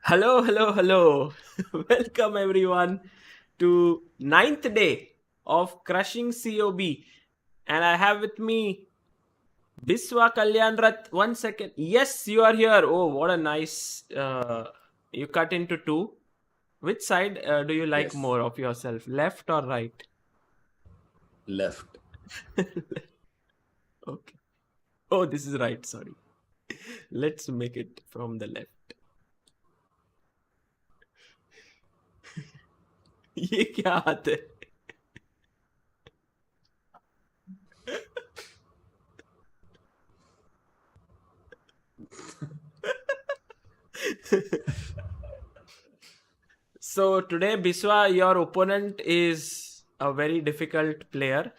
Hello, hello, hello. Welcome everyone to ninth day of crushing COB. And I have with me Biswa Kalyan Rath. 1 second. Yes, you are here. Oh, what a nice. You cut into two. Which side do you like Yes. more of yourself, left or right? Left. Okay. Oh, this is right. Sorry. Let's make it from the left. ये क्या बात है? So today, Biswa, your opponent is a very difficult player.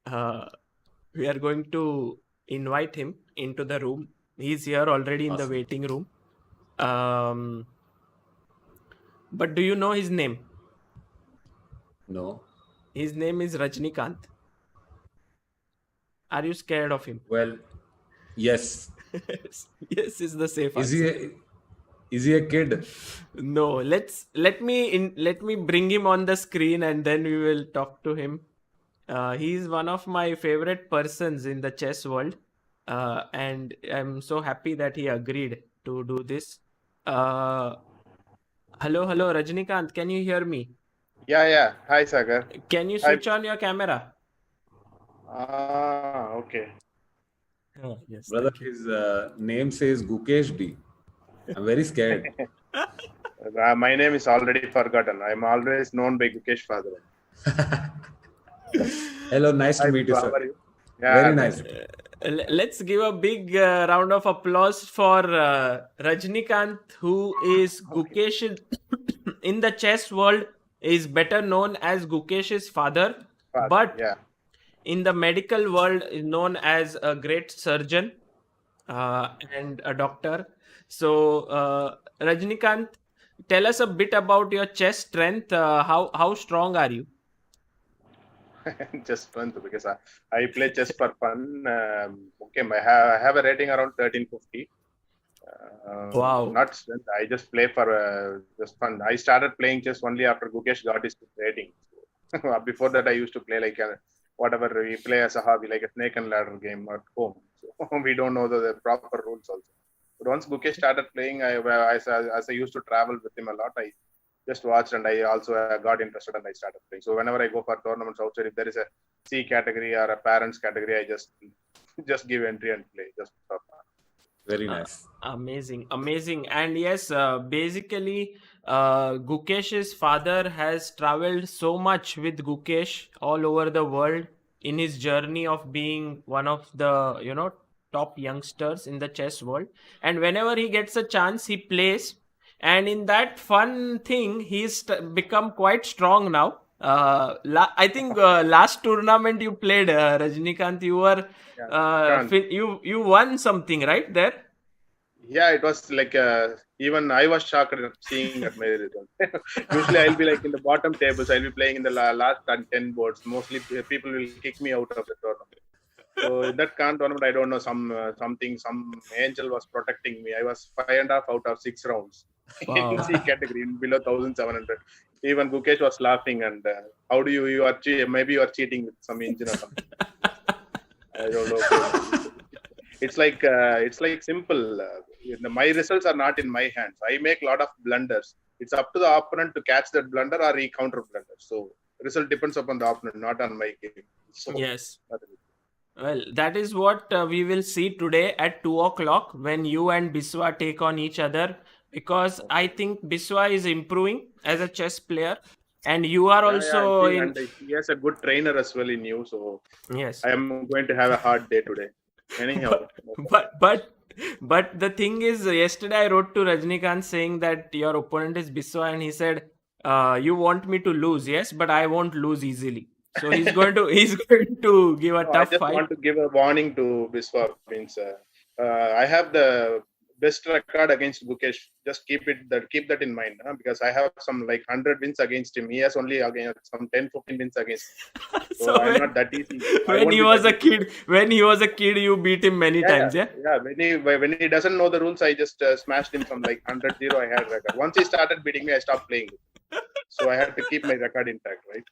We are going to invite him into the room. He's here already in the Awesome. waiting room. But do you know his name? No. His name is Rajinikanth. Are you scared of him? Well, yes. Yes, is the safe Is he answer. is he a kid? No, let me bring him on the screen and then we will talk to him. He's one of my favorite persons in the chess world, and I'm so happy that he agreed to do this. Uh, hello, Rajnikant. Can you hear me? Yeah. Hi, Sagar. Can you Hi. switch on your camera? Okay. Oh, yes, Brother, thank you. his name says Gukesh D. I'm very scared. My name is already forgotten. I'm always known by Gukesh father. Hello, nice to Hi, meet you, Biswa, sir. how are you? Yeah, Very nice. Let's give a big round of applause for Rajnikant, who is Gukesh in the chess world, is better known as Gukesh's father, father, but yeah. in the medical world is known as a great surgeon and a doctor. So, Rajnikant, tell us a bit about your chess strength. How strong are you? Just fun because I play chess for fun. I have a rating around 1350. Wow. Not strength. I just play for just fun. I started playing chess only after Gukesh got his rating. Before that, I used to play like whatever we play as a hobby, like a snake and ladder game at home. So we don't know the proper rules also. But once Gukesh started playing, as I used to travel with him a lot, I just watched and I also got interested and I started playing. So whenever I go for tournaments outside, if there is a C category or a parents category, I just give entry and play just for fun. Very nice. Amazing. And yes, basically, Gukesh's father has traveled so much with Gukesh all over the world in his journey of being one of the, top youngsters in the chess world. And whenever he gets a chance, he plays. And in that fun thing, he's become quite strong now. I think last tournament you played, Rajnikant, you were Yeah, you won something right there. yeah, it was like even I was shocked at seeing that my result. Usually, I'll be like in the bottom tables. I'll be playing in the last 10 boards. Mostly, people will kick me out of the tournament. So in that tournament, I don't know some angel was protecting me. I was 5.5 out of 6 rounds Wow. in C category below 1700. Even Gukesh was laughing and how do you are maybe you are cheating with some engine or something. I don't know. It's like simple. My results are not in my hands. I make a lot of blunders. It's up to the opponent to catch that blunder or he counter blunder. So result depends upon the opponent, not on my game. So Yes. Well, that is what we will see today at 2 o'clock when you and Biswa take on each other. Because I think Biswa is improving as a chess player, and you are also yeah, in. and he has a good trainer as well in you. So Yes. I am going to have a hard day today. Anyhow, But the thing is, yesterday I wrote to Rajnikant saying that your opponent is Biswa, and he said, "You want me to lose, yes, but I won't lose easily." So he's going to give a no, I tough just fight. want to give a warning to Biswa. Means I have the best record against Gukesh. Just keep that in mind, because I have some like 100 wins against him. He has only against some 10-15 wins against me. So I'm not that easy. I when won't he be was that a easy. kid, you beat him many times, yeah? Yeah. When he doesn't know the rules, I just smashed him from like 100-0. I had record. Once he started beating me, I stopped playing. So I had to keep my record intact, right?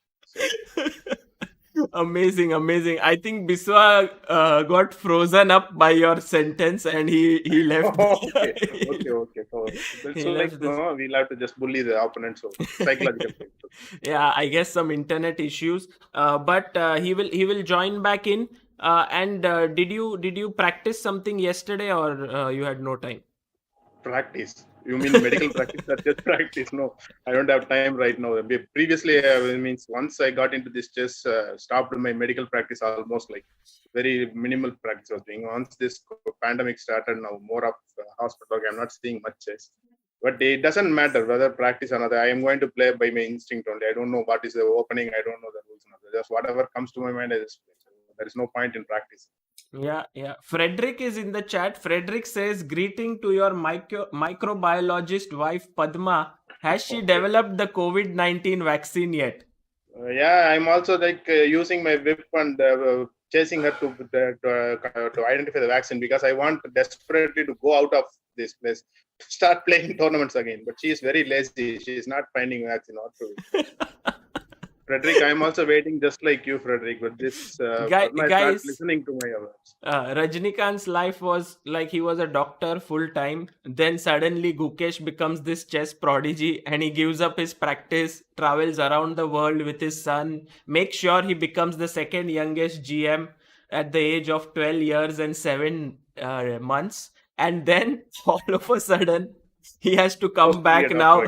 So. Amazing. I think Biswa got frozen up by your sentence and he left. Okay. So He it's like left this. no, we'll have to just bully the opponent. So psychological thing. Yeah, I guess some internet issues. But he will join back in. And did you practice something yesterday or you had no time? Practice. You mean medical practice or just practice? No, I don't have time right now. Previously, means once I got into this chess, stopped my medical practice almost like very minimal practice I was doing. Once this pandemic started, now more of hospital. I'm not seeing much chess. But it doesn't matter whether practice or not. I am going to play by my instinct only. I don't know what is the opening. I don't know the rules. Just whatever comes to my mind, I just play. So there is no point in practice. Yeah. Frederick is in the chat. Frederick says, greeting to your microbiologist wife Padma. Has she developed the COVID-19 vaccine yet? Yeah, I'm also like using my whip and chasing her to identify the vaccine, because I want desperately to go out of this place, start playing tournaments again. But she is very lazy. She is not finding vaccine. Not to. Frederick, I'm also waiting just like you, Frederick. But this Padma is not listening to my words. Rajinikanth's life was like he was a doctor full time. Then suddenly Gukesh becomes this chess prodigy and he gives up his practice, travels around the world with his son, makes sure he becomes the second youngest GM at the age of 12 years and 7 months. And then all of a sudden he has to come back now.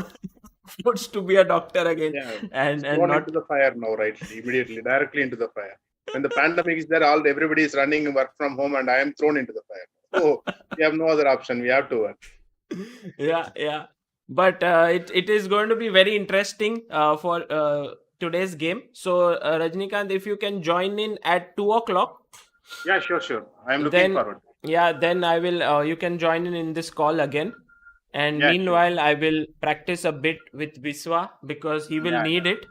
Forced to be a doctor again, and not into the fire now, right? Immediately, directly into the fire. When the pandemic is there, everybody is running work from home, and I am thrown into the fire. So we have no other option. We have to work. Yeah. But it is going to be very interesting for today's game. So Rajinikanth, if you can join in at 2:00. Yeah, sure. I am looking forward. Yeah, then I will. You can join in this call again. And meanwhile, I will practice a bit with Biswa because he will need it.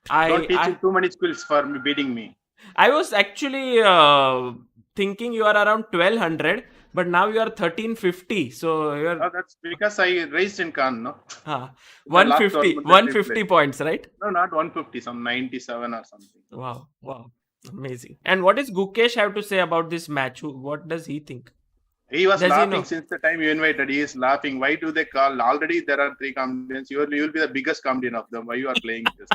Don't teach him too many skills for beating me. I was actually thinking you are around 1200, but now you are 1350. So you're. Oh, that's because I raised in Khan, no? 150 points, right? No, not 150, some 97 or something. Wow. Amazing. And what does Gukesh have to say about this match? What does he think? He was laughing since the time you invited. He is laughing. Why do they call? Already there are 3 comedians. You will be the biggest comedian of them. Why you are playing this?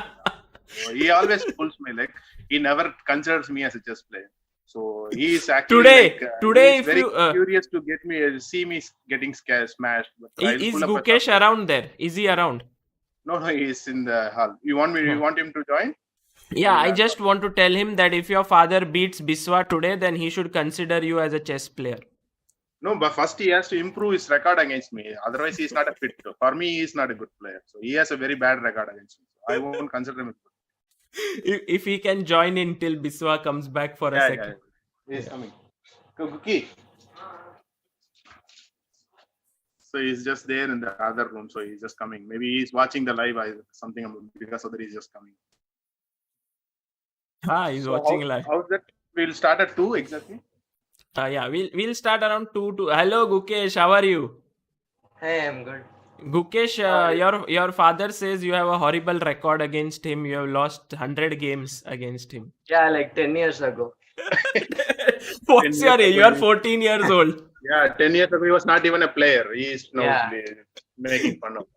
So he always pulls my leg. He never considers me as a chess player. So he is actually today very curious to see me getting smashed. But is Gukesh around there? Is he around? No, he is in the hall. You want him to join? Yeah, I just want to tell him that if your father beats Biswa today, then he should consider you as a chess player. No, but first he has to improve his record against me. Otherwise, he is not a fit. For me, he is not a good player. So he has a very bad record against me. So I won't consider him good. If he can join in till Biswa comes back for a second. Yeah. He's coming. Cookie. So he's just there in the other room. So he's just coming. Maybe he's watching the live something because of that he's just coming. He's watching live. How's that? We'll start at 2 exactly. Yeah, we'll start around 2. Hello, Gukesh. How are you? Hey, I'm good. Gukesh, your father says you have a horrible record against him. You have lost 100 games against him. Yeah, like 10 years ago. What's your age? You are 14 years old. Yeah, 10 years ago he was not even a player. He is now making fun of.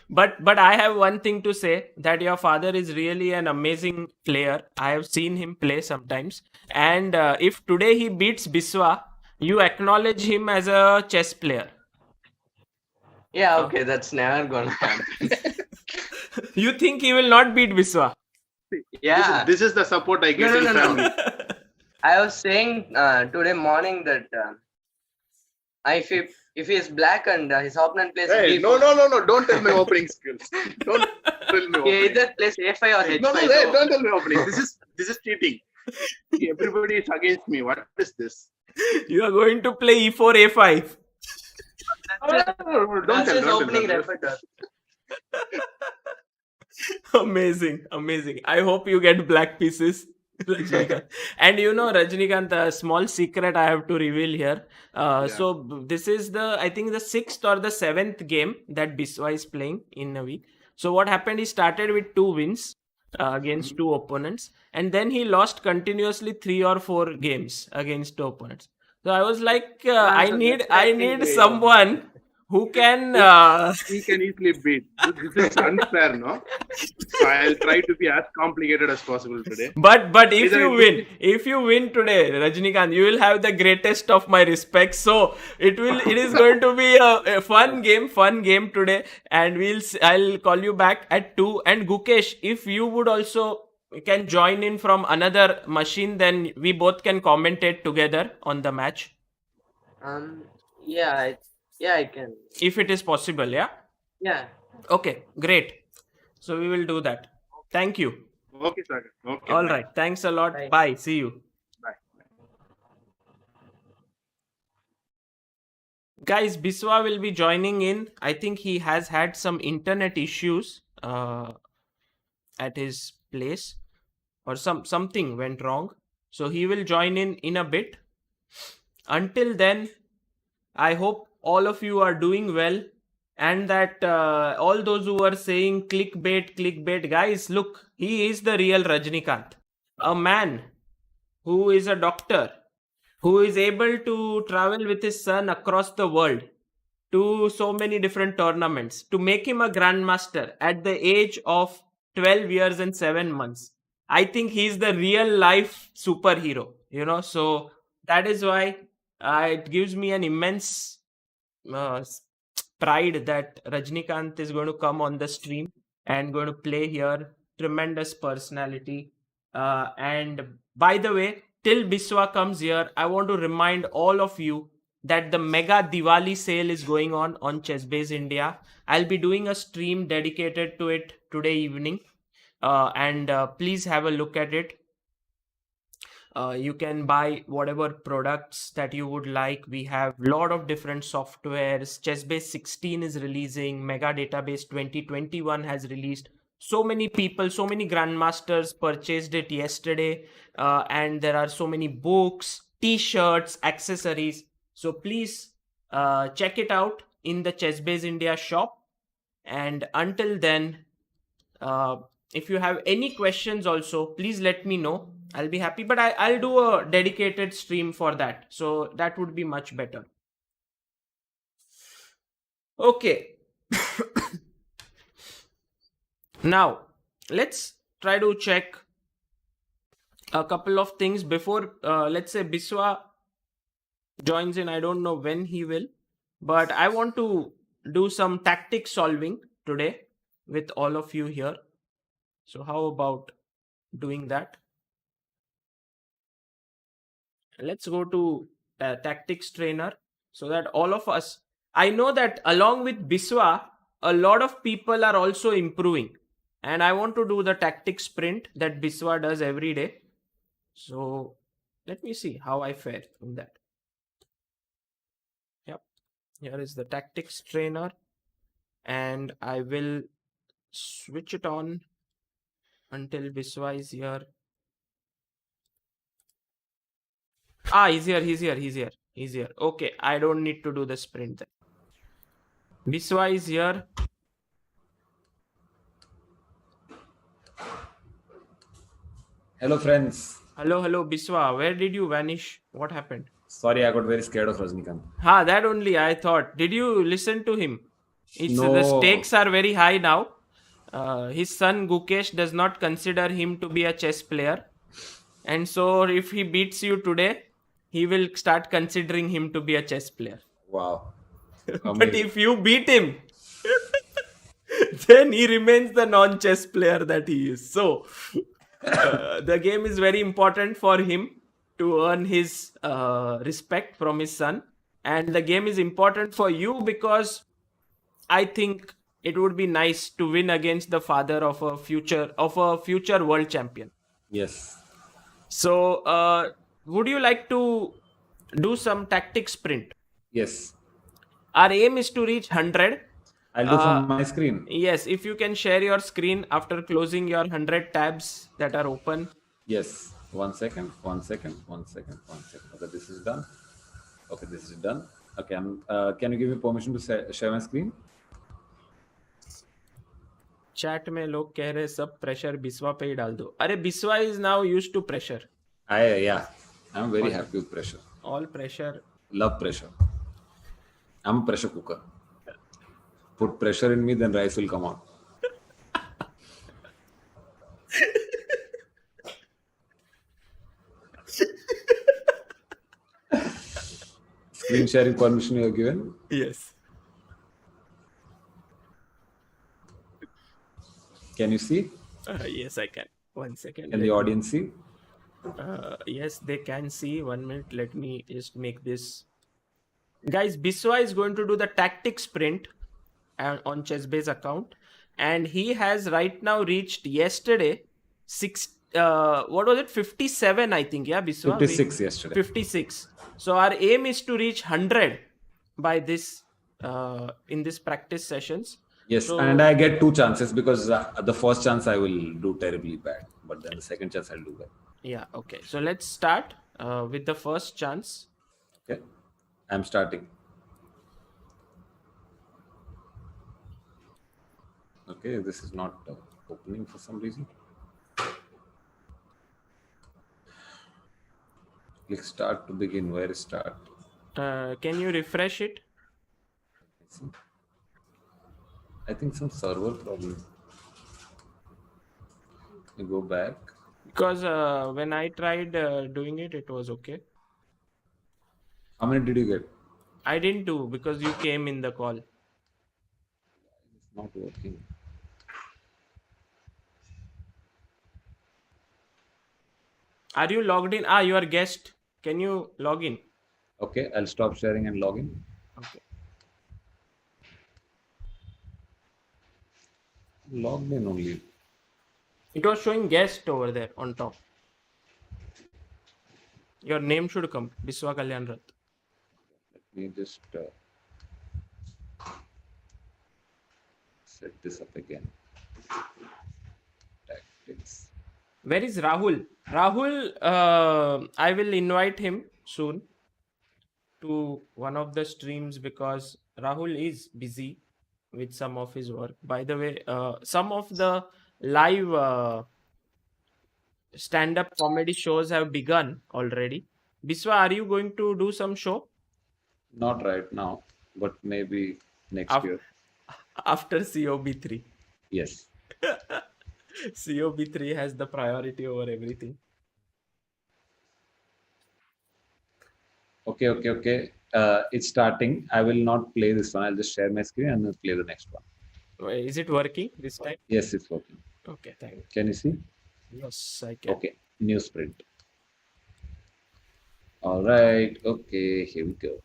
But I have one thing to say, that your father is really an amazing player. I have seen him play sometimes. And if today he beats Biswa, you acknowledge him as a chess player. Yeah, okay, that's never gonna happen. You think he will not beat Biswa? Yeah. This is the support I get in family. I was saying today morning that if he is black and his opponent plays B4. No. Don't tell me opening skills. Don't tell me opening. He either plays A5 or H5. No, don't tell me opening. This is cheating. Everybody is against me. What is this? You are going to play E4, A5. Don't That's tell, his don't opening tell. repertoire. Amazing. I hope you get black pieces, Rajinikanth. And Rajinikanth, a small secret I have to reveal here. Yeah. So this is I think the sixth or the seventh game that Biswa is playing in a week. So what happened? He started with 2 wins against 2 opponents, and then he lost continuously 3 or 4 games against 2 opponents. So I was like, I So need that's that thing. someone who can. He can easily beat. This is unfair, no? So I'll try to be as complicated as possible today. But if Either you it win today, Rajinikanth, you will have the greatest of my respect. So it is going to be a fun game today, and I'll call you back at 2. And Gukesh, if you would also can join in from another machine, then we both can commentate together on the match, Yeah, I can. if it is possible. Yeah. Yeah. Okay. Great. So we will do that. Thank you. Okay, Sagar. Okay. All bye. right. Thanks a lot. Bye. Bye. See you. Bye. Guys, Biswa will be joining in. I think he has had some internet issues at his place, or something went wrong. So he will join in a bit. Until then, I hope all of you are doing well, and that all those who are saying clickbait, guys, look, he is the real Rajinikanth, a man who is a doctor, who is able to travel with his son across the world to so many different tournaments, to make him a grandmaster at the age of 12 years and 7 months. I think he's the real life superhero, so that is why it gives me an immense uh, pride that Rajinikanth is going to come on the stream and going to play here. Tremendous personality. And by the way, till Biswa comes here, I want to remind all of you that the mega Diwali sale is going on Chessbase India. I'll be doing a stream dedicated to it today evening. And please have a look at it. You can buy whatever products that you would like. We have a lot of different softwares. Chessbase 16 is releasing. Mega Database 2021 has released. So many people, so many grandmasters purchased it yesterday. And there are so many books, t-shirts, accessories. So please check it out in the Chessbase India shop. And until then, if you have any questions also, please let me know. I'll be happy, but I'll do a dedicated stream for that. So that would be much better. Okay. Now, let's try to check a couple of things before, let's say, Biswa joins in. I don't know when he will, but I want to do some tactic solving today with all of you here. So how about doing that? Let's go to tactics trainer so that all of us, I know that along with Biswa, a lot of people are also improving, and I want to do the tactics sprint that Biswa does every day. So let me see how I fare in that. Yep, here is the tactics trainer, and I will switch it on until Biswa is here. He's here. Okay, I don't need to do the sprint then. Biswa is here. Hello, friends. Hello, Biswa. Where did you vanish? What happened? Sorry, I got very scared of Rajinikanth. That only I thought. Did you listen to him? No. The stakes are very high now. His son Gukesh does not consider him to be a chess player. And so if he beats you today, he will start considering him to be a chess player. Wow. But if you beat him, then he remains the non-chess player that he is. So the game is very important for him to earn his respect from his son. And the game is important for you because I think it would be nice to win against the father of a future world champion. Yes. So would you like to do some tactic sprint? Yes. Our aim is to reach 100. I'll do from my screen. Yes, if you can share your screen after closing your 100 tabs that are open. Yes. 1 second. 1 second. 1 second. 1 second. Okay, this is done. Okay, this is done. Okay, can you give me permission to share my screen? Chat में लोग कह रहे सब pressure Biswa पे ही डाल दो. अरे Biswa is now used to pressure. I'm very happy with pressure. All pressure. Love pressure. I'm a pressure cooker. Put pressure in me, then rice will come out. Screen sharing permission you are given? Yes. Can you see? Yes, I can. 1 second. Can the audience see? Yes, they can see. 1 minute. Let me just make this. Guys, Biswa is going to do the tactics sprint on ChessBase account, and he has right now reached yesterday what was it, 57, I think. Yeah, Biswa? 56 yesterday. 56. So our aim is to reach 100 by this in this practice sessions. Yes, So- and I get 2 chances because the first chance I will do terribly bad, but then the second chance I'll do well. Yeah, okay. So let's start with the first chance. Okay, I'm starting. Okay, this is not opening for some reason. Click start to begin. Where is start? Can you refresh it? I think some server problem. You go back. Because when I tried doing it, it was okay. How many did you get? I didn't do because you came in the call. It's not working. Are you logged in? You are guest. Can you log in? Okay, I'll stop sharing and log in. Okay. Logged in only. It was showing guest over there on top. Your name should come. Biswa Kalyan Rath. Let me just set this up again. Tactics. Where is Rahul? Rahul, I will invite him soon to one of the streams because Rahul is busy with some of his work. By the way, some of the live stand-up comedy shows have begun already. Biswa, are you going to do some show Not right now, but maybe next Af- year. after COB3? Yes. COB3 has the priority over everything. Okay. It's starting. I will not play this one. I'll just share my screen and then play the next one. Is it working this time? Yes, it's working. Okay, thank you. Can you see? Yes, I can. Okay. New sprint. All right. Okay. Here we go.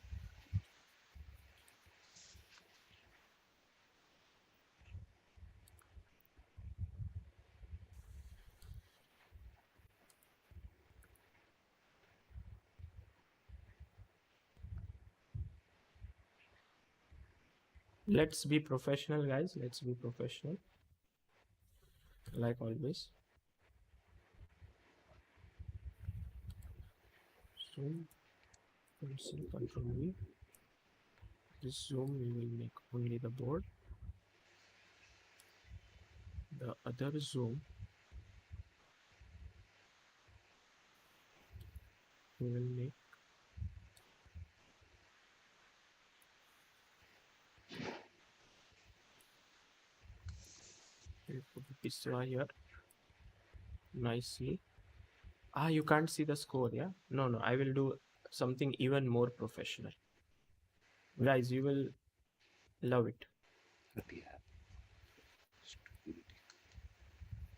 Let's be professional, guys. Let's be professional. Like always. Zoom. Control V. This zoom we will make only the board. The other zoom we will make we'll put Biswa here nicely. You can't see the score, yeah? No, I will do something even more professional. Guys, you will love it.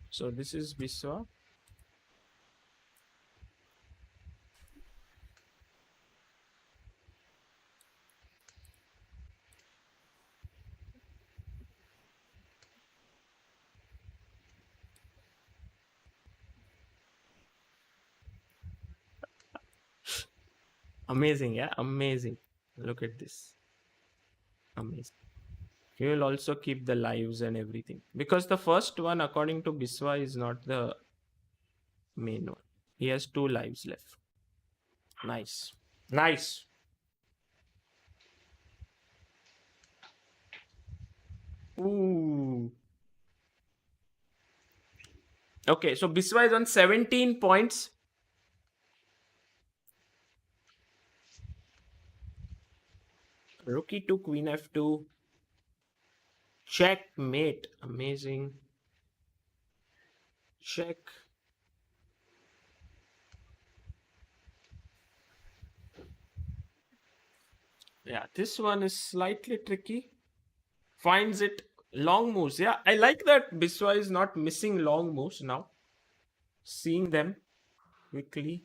So this is Biswa. Amazing, yeah? Amazing. Look at this. Amazing. He will also keep the lives and everything. Because the first one, according to Biswa, is not the main one. He has 2 lives left. Nice. Nice. Ooh. Okay, so Biswa is on 17 points. Rookie to Queen F2. Checkmate. Amazing. Check. Yeah, this one is slightly tricky. Finds it. Long moves. Yeah, I like that Biswa is not missing long moves now. Seeing them quickly.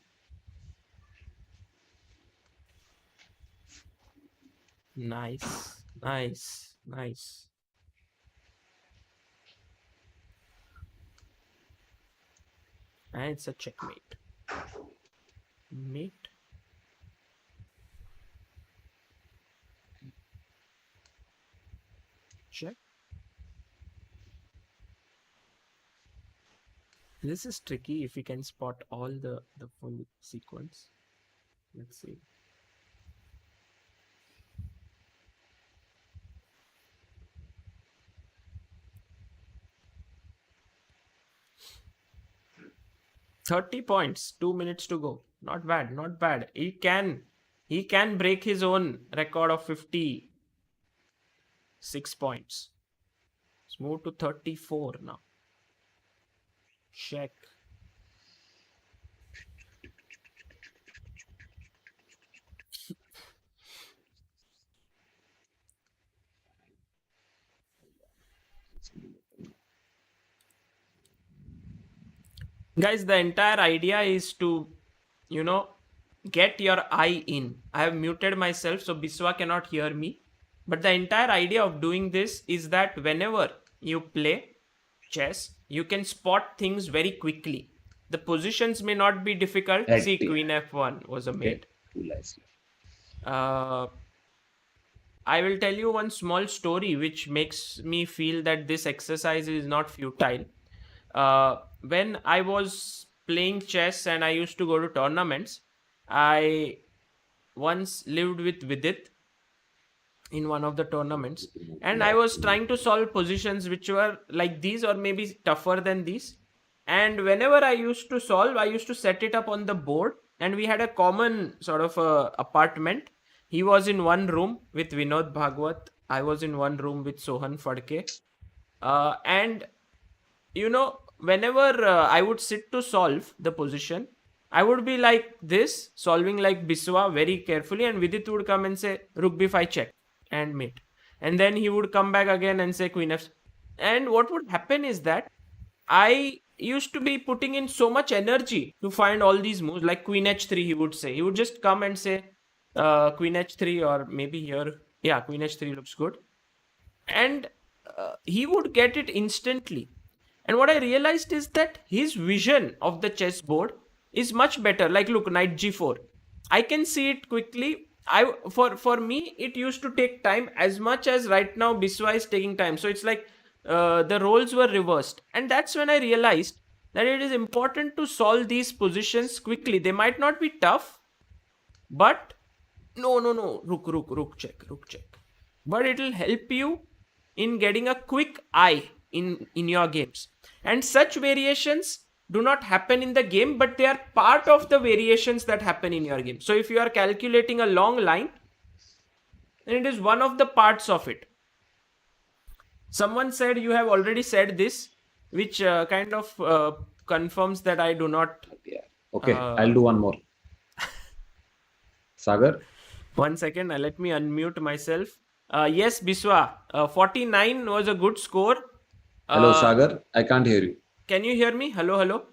Nice. Nice. Nice. And it's a checkmate. Mate. Check. This is tricky if we can spot all the full sequence. Let's see. "30 points, 2 minutes to go. Not bad, not bad. He can break his own record of 56 points. Let's move to 34 now. Check. Guys, the entire idea is to, get your eye in. I have muted myself so Biswa cannot hear me. But the entire idea of doing this is that whenever you play chess, you can spot things very quickly. The positions may not be difficult. See, Queen F1 was a mate. I will tell you one small story which makes me feel that this exercise is not futile. When I was playing chess and I used to go to tournaments, I once lived with Vidit in one of the tournaments, and I was trying to solve positions which were like these or maybe tougher than these. And whenever I used to solve, I used to set it up on the board, and we had a common sort of apartment. He was in one room with Vinod Bhagwat. I was in one room with Sohan Fadke. And whenever I would sit to solve the position, I would be like this, solving like Biswa very carefully, and Vidit would come and say, Rook B5 check and mate. And then he would come back again and say Queen F. And what would happen is that I used to be putting in so much energy to find all these moves, like Queen H3, he would say. He would just come and say Queen H3, or maybe here. Yeah, Queen H3 looks good. And he would get it instantly. And what I realized is that his vision of the chessboard is much better. Like, look, Knight G4. I can see it quickly. For me, it used to take time as much as right now Biswa is taking time. So it's like the roles were reversed. And that's when I realized that it is important to solve these positions quickly. They might not be tough, but no. Rook check. But it will help you in getting a quick eye in your games. And such variations do not happen in the game, but they are part of the variations that happen in your game. So if you are calculating a long line, then it is one of the parts of it. Someone said you have already said this, which kind of confirms that I do not. Yeah. Okay, I'll do one more. Sagar? 1 second, let me unmute myself. Yes, Biswa, 49 was a good score. Hello, Sagar. I can't hear you. Can you hear me? Hello.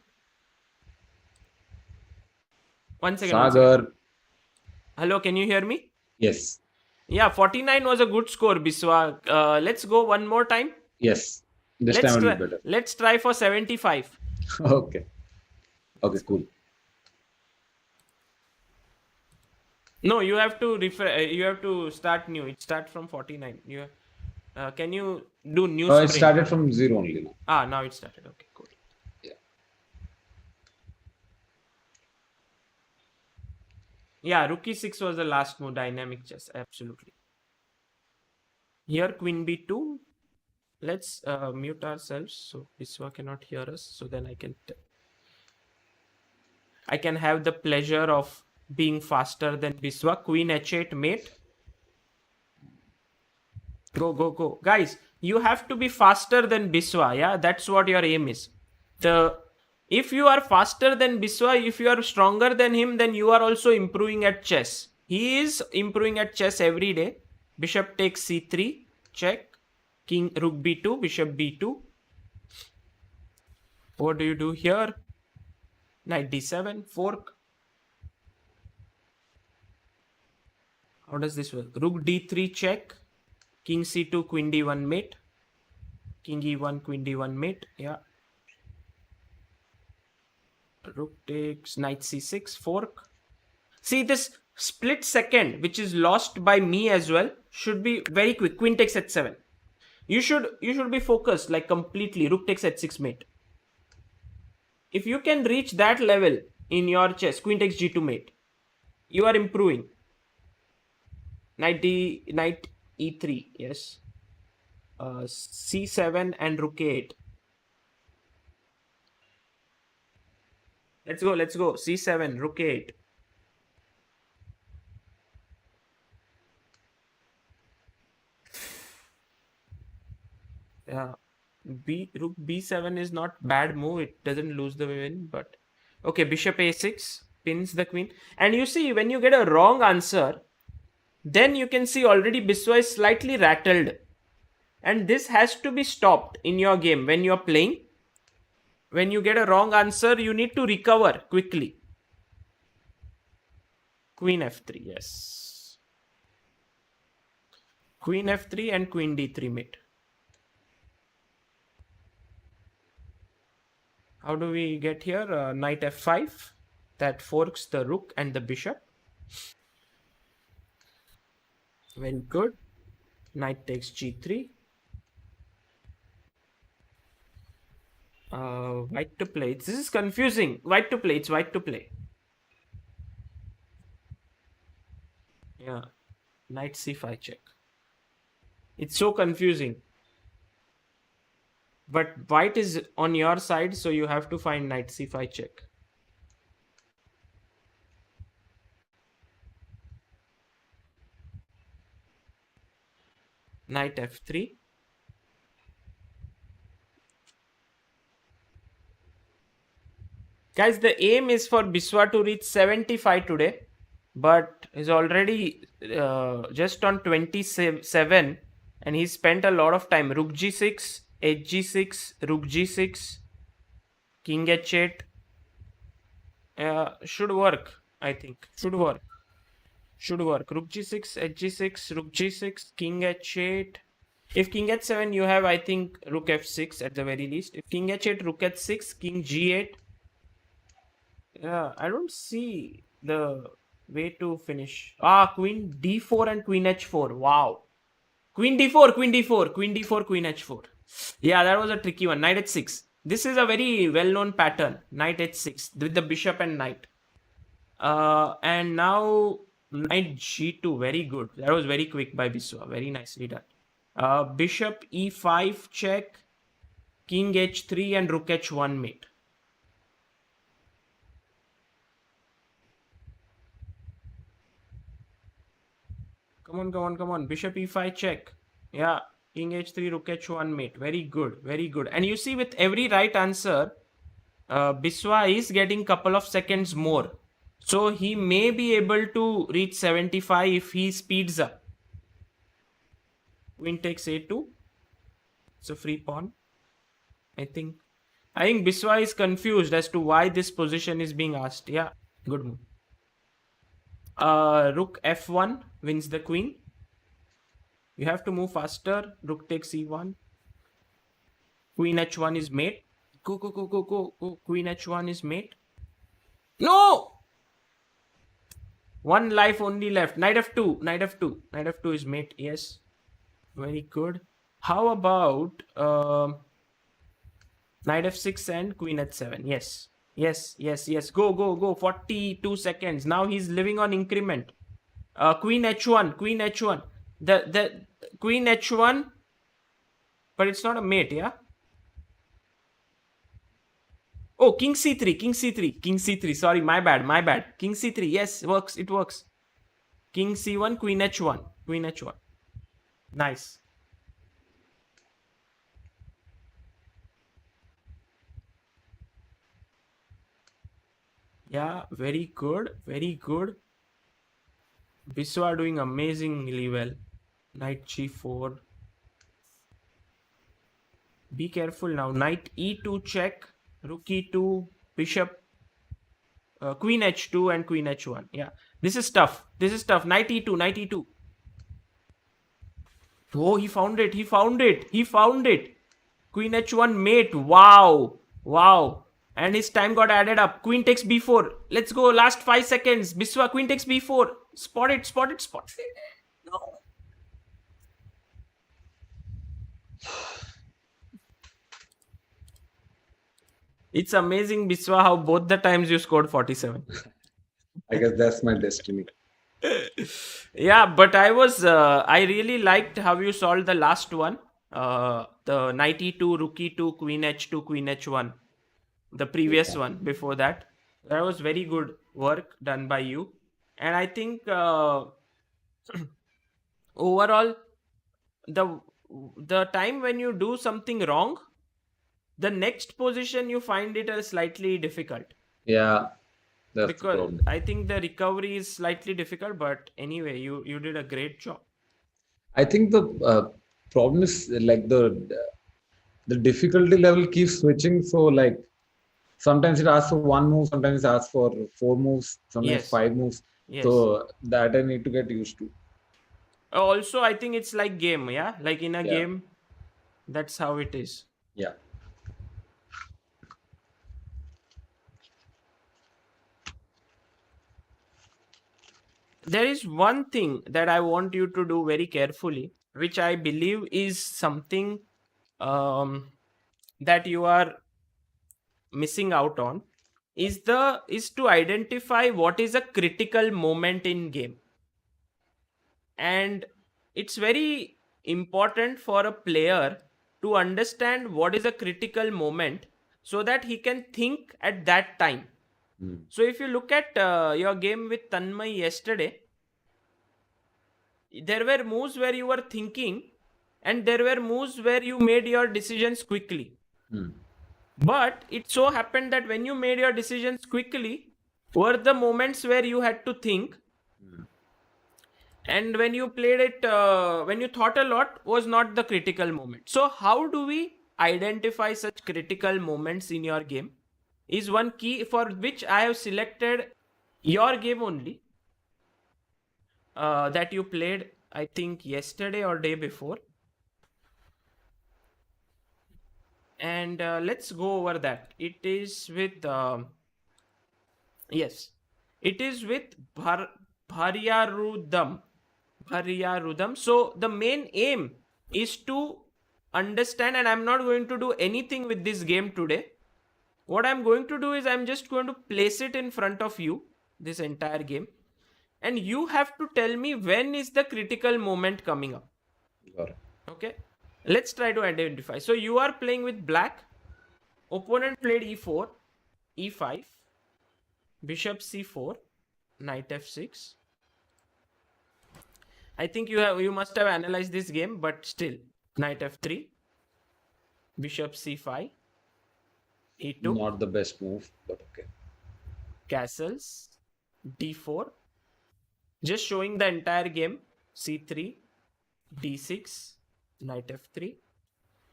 1 second. Sagar. Hello, can you hear me? Yes. Yeah, 49 was a good score, Biswa. Let's go one more time. Yes. This time will be better. Let's try for 75. Okay, cool. No, you have to you have to start new. It starts from 49. Can you do new It sprint? started from 0 only now. Now it started. Okay, cool. Yeah. Yeah, rook e6 was the last move. Dynamic chess, absolutely. Here, queen b2. Let's mute ourselves so Biswa cannot hear us. So then I can have the pleasure of being faster than Biswa. Queen h8 mate. Go, go, go. Guys, you have to be faster than Biswa. Yeah, that's what your aim is. If you are faster than Biswa, if you are stronger than him, then you are also improving at chess. He is improving at chess every day. Bishop takes c3, check. King, rook b2, bishop b2. What do you do here? Knight d7, fork. How does this work? Rook d3, check. King c2, queen d1 mate. King e1, queen d1 mate. Yeah. Rook takes knight c6, fork. See, this split second, which is lost by me as well, should be very quick. Queen takes h7. You should be focused like completely. Rook takes h6 mate. If you can reach that level in your chess, queen takes g2 mate, you are improving. Knight e3, yes. c7 and rook a8. Let's go. c7, rook a8. Yeah. Rook b7 is not bad move. It doesn't lose the win, but okay. Bishop a6 pins the queen, and you see when you get a wrong answer, then you can see already Biswa is slightly rattled, and this has to be stopped in your game when you're playing. When you get a wrong answer, you need to recover quickly. Queen f3, yes. Queen f3 and queen d3 mate. How do we get here? Knight f5. That forks the rook and the bishop. Very good. Knight takes g3. White to play. This is confusing. White to play. It's white to play. Yeah. Knight c5 check. It's so confusing. But white is on your side, so you have to find knight c5 check. Knight f3. Guys, the aim is for Biswa to reach 75 today, but he's already just on 27, and he spent a lot of time. Rook g6, hg6, rook g6, king h8. Should work, I think. Should work. Rook g6, hg6, rook g6, king h8. If king h7, you have, I think, rook f6 at the very least. If king h8, rook h6, king g8. Yeah, I don't see the way to finish. Queen d4 and queen h4. Wow. Queen d4, queen d4, queen d4, queen h4. Yeah, that was a tricky one. Knight h6. This is a very well-known pattern. Knight h6 with the bishop and knight. And now knight g2. Very good. That was very quick by Biswa. Very nicely done. Bishop e5 check. King h3 and rook h1 mate. Come on. Bishop e5 check. Yeah. King h3, rook h1 mate. Very good. And you see with every right answer, Biswa is getting couple of seconds more. So he may be able to reach 75 if he speeds up. Queen takes a2. It's a free pawn. I think Biswa is confused as to why this position is being asked. Yeah. Good move. Rook f1 wins the queen. You have to move faster. Rook takes e1. Queen h1 is mate. Go. Queen h1 is mate. No! One life only left. Knight f2. Knight f2. Knight f2 is mate. Yes. Very good. How about knight f6 and queen h7? Yes. Yes. Yes. Yes. Go. Go. Go. 42 seconds. Now he's living on increment. Queen h1. Queen h1. The queen h1. But it's not a mate, yeah? Oh, king c3. King c3. King c3. Sorry, my bad. My bad. King c3. Yes, works. It works. King c1. Queen h1. Queen h1. Nice. Yeah, very good. Very good. Biswa doing amazingly well. Knight g4. Be careful now. Knight e2 check. Rook e2. Bishop. Queen h2 and queen h1. Yeah. This is tough. This is tough. Knight e2. Knight e2. Oh, he found it. He found it. He found it. Queen h1 mate. Wow. Wow. And his time got added up. Queen takes b4. Let's go. Last 5 seconds. Biswa, queen takes b4. Spot it. Spot it. Spot it. No. It's amazing, Biswa, how both the times you scored 47. I guess that's my destiny. Yeah, but I really liked how you solved the last one. The knight e2, rook e2, queen h2, queen h1. The previous one before that. That was very good work done by you. And I think overall, the time when you do something wrong, the next position you find it a slightly difficult. Yeah, that's the Because problem. I think the recovery is slightly difficult, but anyway, you did a great job. I think the problem is like the difficulty level keeps switching. So like sometimes it asks for one move, sometimes it asks for 4 moves, sometimes Yes. 5 moves. Yes. So that I need to get used to. Also, I think it's like game, yeah? Like in a Yeah. game, that's how it is. Yeah. There is one thing that I want you to do very carefully, which I believe is something that you are missing out on, is to identify what is a critical moment in game. And it's very important for a player to understand what is a critical moment so that he can think at that time. So if you look at your game with Tanmay yesterday, there were moves where you were thinking and there were moves where you made your decisions quickly. But it so happened that when you made your decisions quickly were the moments where you had to think. And when you played it, when you thought a lot was not the critical moment. So how do we identify such critical moments in your game is one key for which I have selected your game only that you played, I think yesterday or day before. And let's go over that. It is with, yes, it is with Bharyarudam. So the main aim is to understand, and I'm not going to do anything with this game today. What I'm going to do is I'm just going to place it in front of you, this entire game, and you have to tell me when is the critical moment coming up. Got it. Okay, let's try to identify. So you are playing with black. Opponent played e4, e5, bishop c4, knight f6. I think you must have analyzed this game, but still, knight f3, bishop c5, e2. Not the best move, but okay. Castles, d4. Just showing the entire game. c3, d6, knight f3,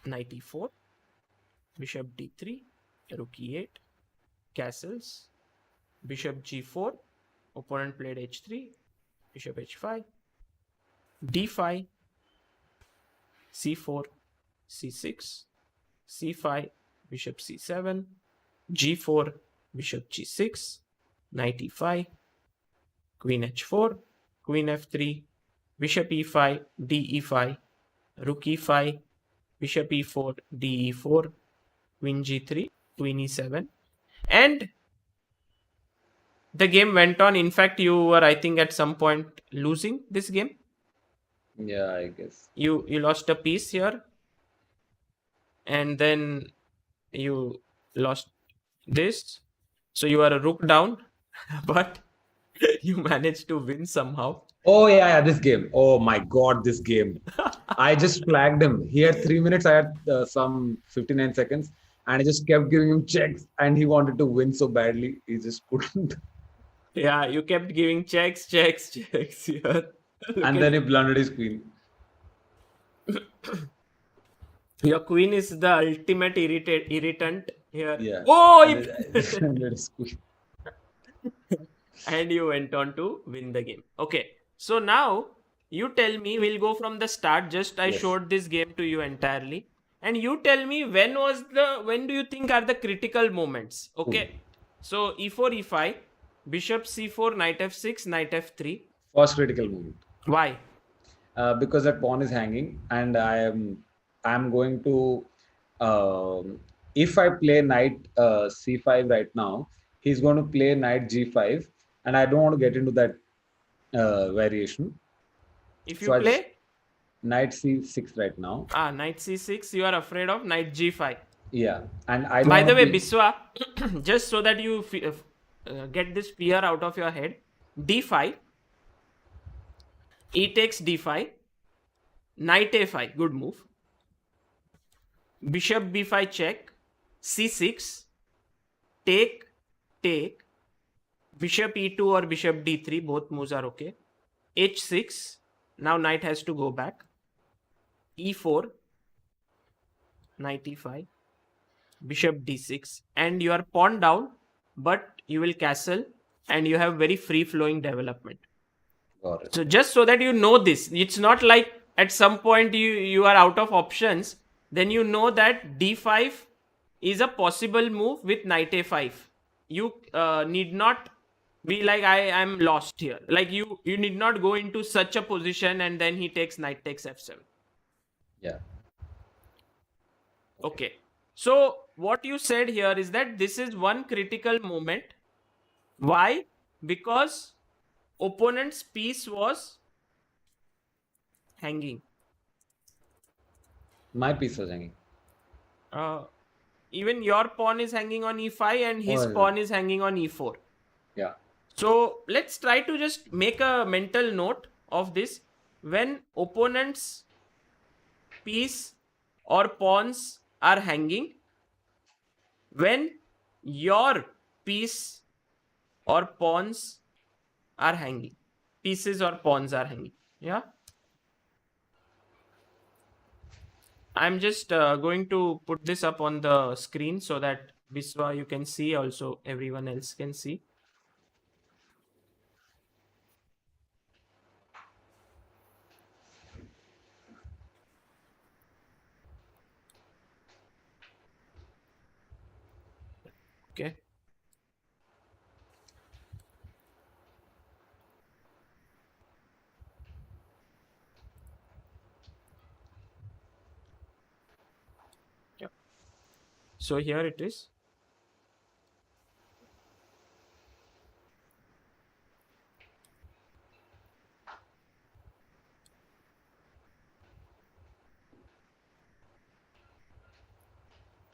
knight e4, bishop d3, rook e8, castles, bishop g4. Opponent played h3, bishop h5, d5, c4, c6, c5, bishop c7, g4, bishop g6, knight e5, queen h4, queen f3, bishop e5, d e5, rook e5, bishop e4, d e4, queen g3, queen e7, and the game went on. In fact, you were, I think, at some point losing this game. Yeah, I guess. You lost a piece here, and then you lost this. So you are a rook down, but you managed to win somehow. Oh yeah, this game. Oh my God, this game. I just flagged him. He had 3 minutes. I had some 59 seconds, and I just kept giving him checks, and he wanted to win so badly. He just couldn't. Yeah, you kept giving checks here. Look And at then he blundered his queen. your queen is the ultimate irritant here. Yeah. Oh, And I blundered his queen. and you went on to win the game. Okay, so now you tell me, we'll go from the start. Just I Yes. showed this game to you entirely, and you tell me when do you think are the critical moments? Okay, so e4, e5, bishop c4, knight f6, knight f3. First critical moment. Why? Because that pawn is hanging, and I'm going to if I play knight c5 right now, he's going to play knight g5, and I don't want to get into that variation. If you So I play just- Knight c6 right now. knight c6, you are afraid of knight g5. Yeah, and I. Don't By the wanna way, play- Biswa, just so that you get this fear out of your head, d5, e takes d5, knight a5, good move, bishop b5 check, c6, take, bishop e2 or bishop d3, both moves are okay, h6, now knight has to go back, e4, knight e5, bishop d6, and you are pawn down, but you will castle, and you have very free flowing development. Got it. So just so that you know this, it's not like at some point you are out of options, then you know that d5 is a possible move with knight a5. You need not be like I am lost here. Like you need not go into such a position and then he takes knight takes f7. Yeah. Okay. So what you said here is that this is one critical moment. Why? Because opponent's piece was hanging. My piece was hanging. Even your pawn is hanging on e5 and his yeah. pawn is hanging on e4. Yeah. So let's try to just make a mental note of this. When opponent's piece or pawns are hanging, when your piece or pawns are hanging, pieces or pawns are hanging. Yeah. I'm just going to put this up on the screen so that Biswa you can see, also everyone else can see. Okay. Yeah. So here it is.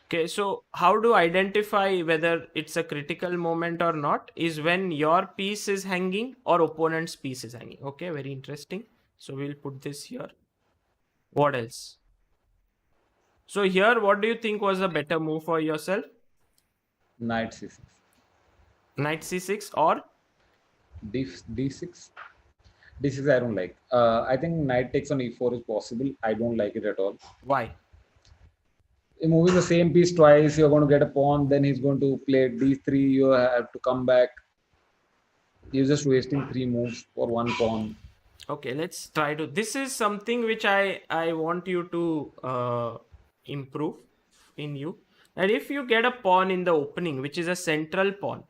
Okay, so how to identify whether it's a critical moment or not is when your piece is hanging or opponent's piece is hanging. Okay, very interesting. So we'll put this here. What else? So here, what do you think was a better move for yourself? Knight c6. Knight c6 or? D6. D6 I don't like. I think knight takes on e4 is possible. I don't like it at all. Why? Moving the same piece twice, you're going to get a pawn, then he's going to play d3, you have to come back. You're just wasting 3 moves for 1 pawn. Okay, let's try to. This is something which I want you to improve in you. And if you get a pawn in the opening, which is a central pawn,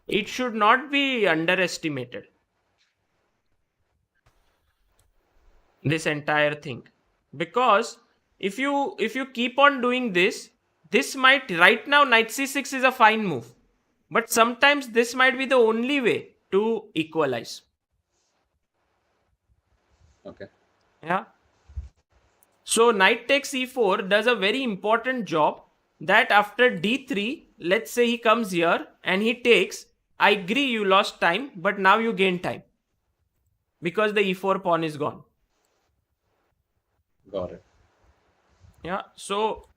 it should not be underestimated. this entire thing, because if you keep on doing this might, right now knight c6 is a fine move, but sometimes this might be the only way to equalize. Okay. Yeah. So knight takes e4 does a very important job, that after d3, let's say he comes here and he takes, I agree you lost time, but now you gain time because the e4 pawn is gone. Got it. Yeah. So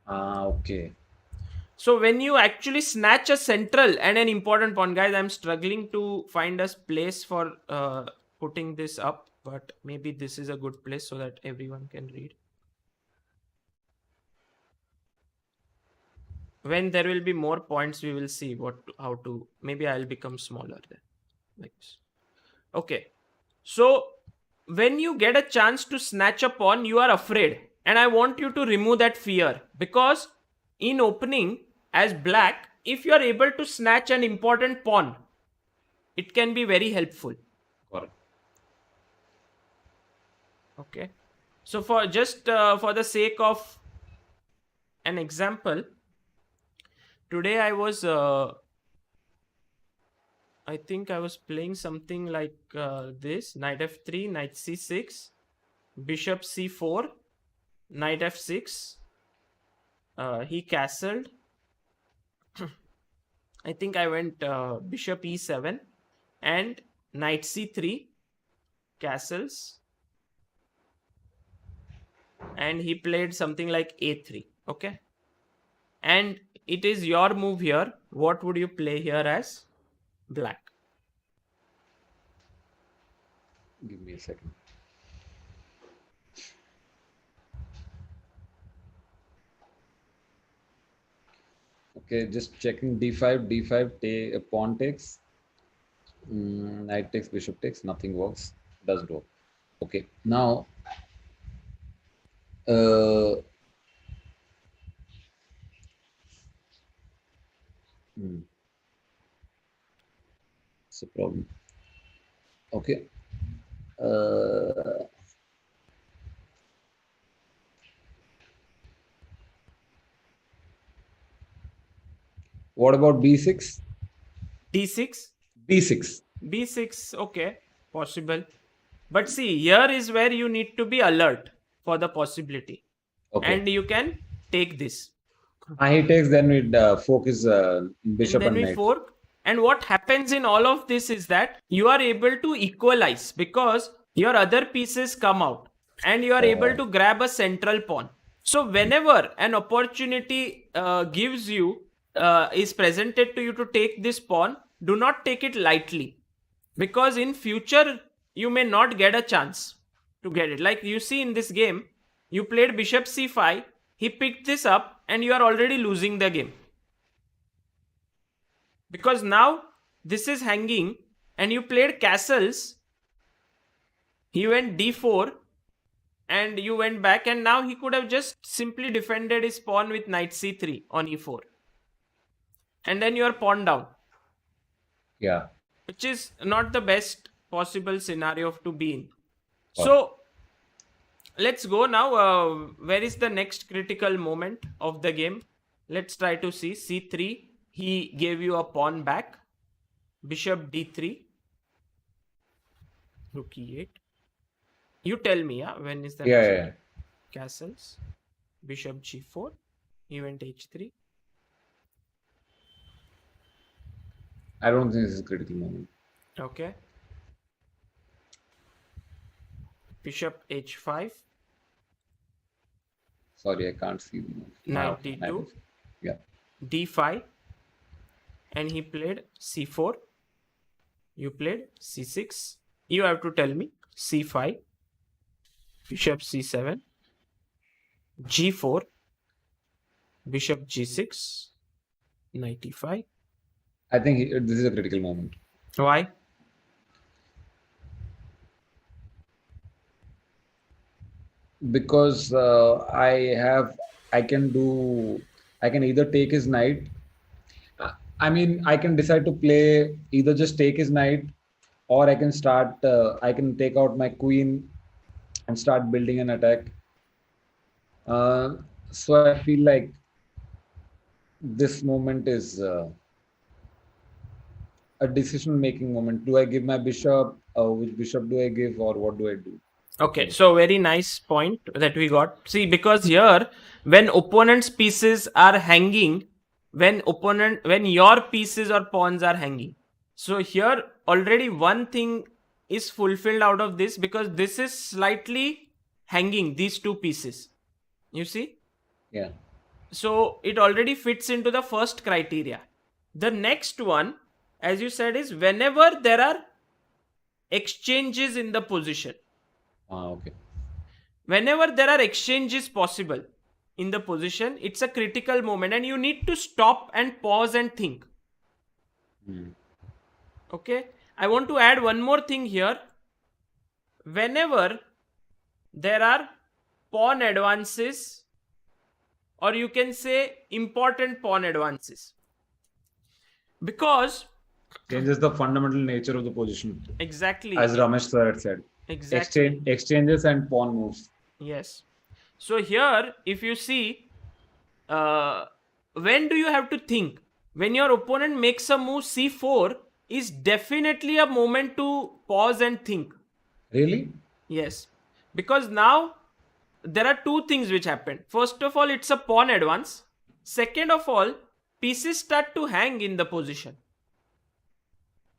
Okay. so when you actually snatch a central and an important pawn, guys, I'm struggling to find a place for putting this up, but maybe this is a good place so that everyone can read. When there will be more points, we will see how to, maybe I'll become smaller then, like this. Okay. So when you get a chance to snatch a pawn, you are afraid, and I want you to remove that fear, because in opening as black, if you are able to snatch an important pawn, it can be very helpful. Got it. Okay. So for just for the sake of an example, today I think I was playing something like this: knight f3, knight c6, bishop c4, knight f6. He castled. I think I went bishop e7 and knight c3, castles, and he played something like a3. Okay. And it is your move here. What would you play here as black? Give me a second. Okay, just checking d5, pawn takes. Knight takes, bishop takes, nothing works. Doesn't work. Okay, now it's a problem. Okay. What about b6? d6? b6. b6, okay, possible. But see, here is where you need to be alert for the possibility. Okay. And you can take this. He takes, then we focus bishop and then we knight. fork. And what happens in all of this is that you are able to equalize, because your other pieces come out and you are able to grab a central pawn. So whenever an opportunity is presented to you to take this pawn, do not take it lightly, because in future you may not get a chance to get it. Like you see in this game, you played bishop c5, he picked this up, and you are already losing the game. Because now this is hanging and you played castles. He went d4 and you went back, and now he could have just simply defended his pawn with knight c3 on e4. And then you are pawn down. Yeah. Which is not the best possible scenario to be in. So let's go now. Where is the next critical moment of the game? Let's try to see. c3. He gave you a pawn back. Bishop d3. Rook e8. You tell me, when is that? Yeah. Castles. Bishop g4. He went h3. I don't think this is a critical moment. Okay. Bishop h5. Sorry, I can't see the move. Knight d2. Yeah. d5. And he played c4. You played c6. You have to tell me. c5. Bishop c7. g4. Bishop g6. Knight e5. I think this is a critical moment. Why? Because I can either take his knight. I mean, I can decide to play either just take his knight, or I can start. I can take out my queen and start building an attack. So I feel like this moment is a decision-making moment. Do I give my bishop? Which bishop do I give, or what do I do? Okay, so very nice point that we got. See, because here, when opponent's pieces are hanging, when your pieces or pawns are hanging, so here already one thing is fulfilled out of this, because this is slightly hanging, these two pieces. You see? Yeah. So it already fits into the first criteria. The next one, as you said, is whenever there are exchanges in the position. Okay. Whenever there are exchanges possible in the position, it's a critical moment and you need to stop and pause and think. Okay, I want to add one more thing here. Whenever there are pawn advances, or you can say important pawn advances, because Changes the fundamental nature of the position, exactly, as Ramesh sir had said. exactly, Exchanges and pawn moves. yes. So here, if you see, when do you have to think? When your opponent makes a move c4 is definitely a moment to pause and think. Really? Yes, because now there are two things which happen. First of all, it's a pawn advance. Second of all, pieces start to hang in the position.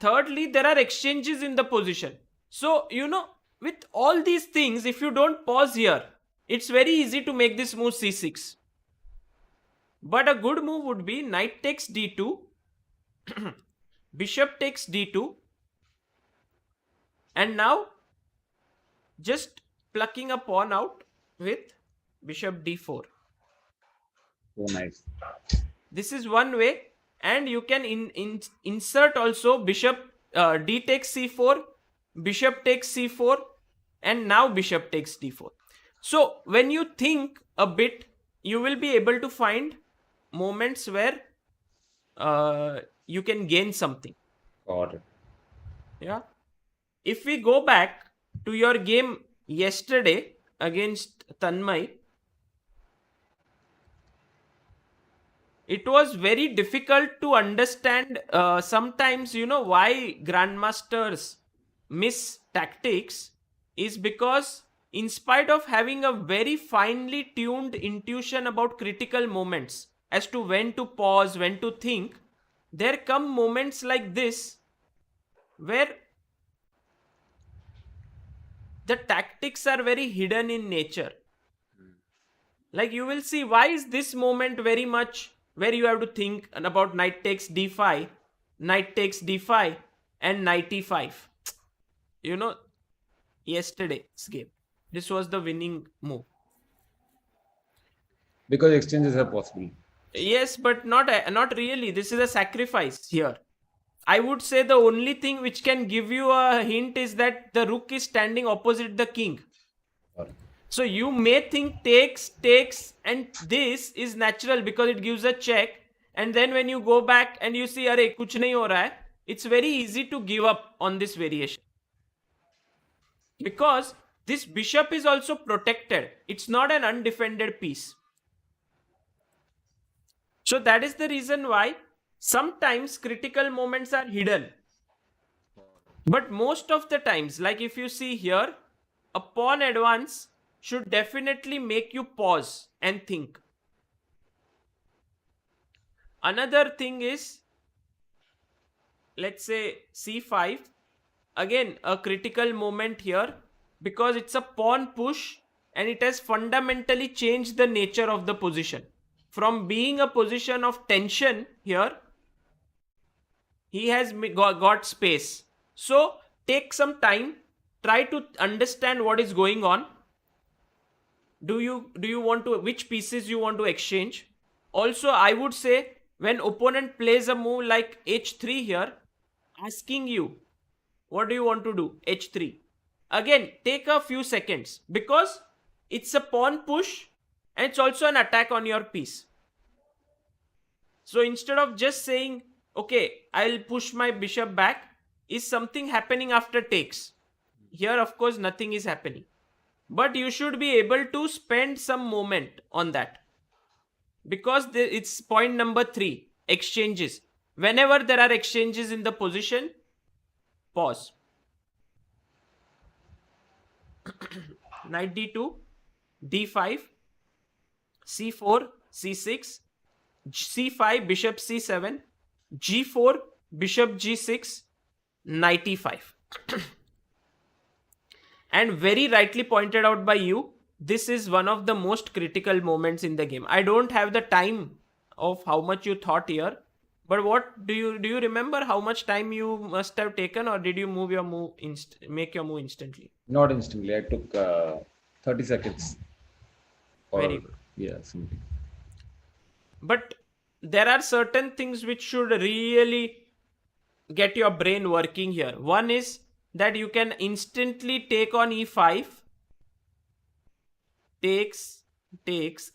Thirdly, there are exchanges in the position. So, with all these things, if you don't pause here, it's very easy to make this move c6. But a good move would be knight takes d2, bishop takes d2, and now just plucking a pawn out with bishop d4. Oh, nice. This is one way, and you can insert also bishop d takes c4, bishop takes c4, and now bishop takes d4. So when you think a bit, you will be able to find moments where you can gain something. Got it. Yeah. If we go back to your game yesterday against Tanmay, it was very difficult to understand sometimes, why grandmasters miss tactics is because in spite of having a very finely tuned intuition about critical moments as to when to pause, when to think, there come moments like this where the tactics are very hidden in nature. Like you will see, why is this moment very much where you have to think about knight takes d5, knight takes d5, and knight e5. Yesterday's game, this was the winning move. Because exchanges are possible. Yes, but not really. This is a sacrifice here. I would say the only thing which can give you a hint is that the rook is standing opposite the king. Got it. So you may think takes, and this is natural because it gives a check. And then when you go back and you see, "Arey, kuch nahi ho raha hai," it's very easy to give up on this variation. Because this bishop is also protected. It's not an undefended piece. So that is the reason why sometimes critical moments are hidden. But most of the times, like if you see here, a pawn advance should definitely make you pause and think. Another thing is, let's say c5. Again, a critical moment here because it's a pawn push and it has fundamentally changed the nature of the position. From being a position of tension here, he has got space. So take some time, try to understand what is going on. Do you want to, which pieces you want to exchange? Also, I would say when opponent plays a move like h3 here, asking you, what do you want to do? h3. Again, take a few seconds because it's a pawn push and it's also an attack on your piece. So instead of just saying, okay, I'll push my bishop back, is something happening after takes. Here, of course, nothing is happening. But you should be able to spend some moment on that. Because it's point number 3, exchanges. Whenever there are exchanges in the position, pause. Knight d2, d5, c4, c6, c5, bishop c7, g4, bishop g6, knight e5. And very rightly pointed out by you, this is one of the most critical moments in the game. I don't have the time of how much you thought here, but what do you remember how much time you must have taken, or did you make your move instantly? Not instantly. I took 30 seconds. Very good. Yeah, something. But there are certain things which should really get your brain working here. One is that you can instantly take on e5, takes,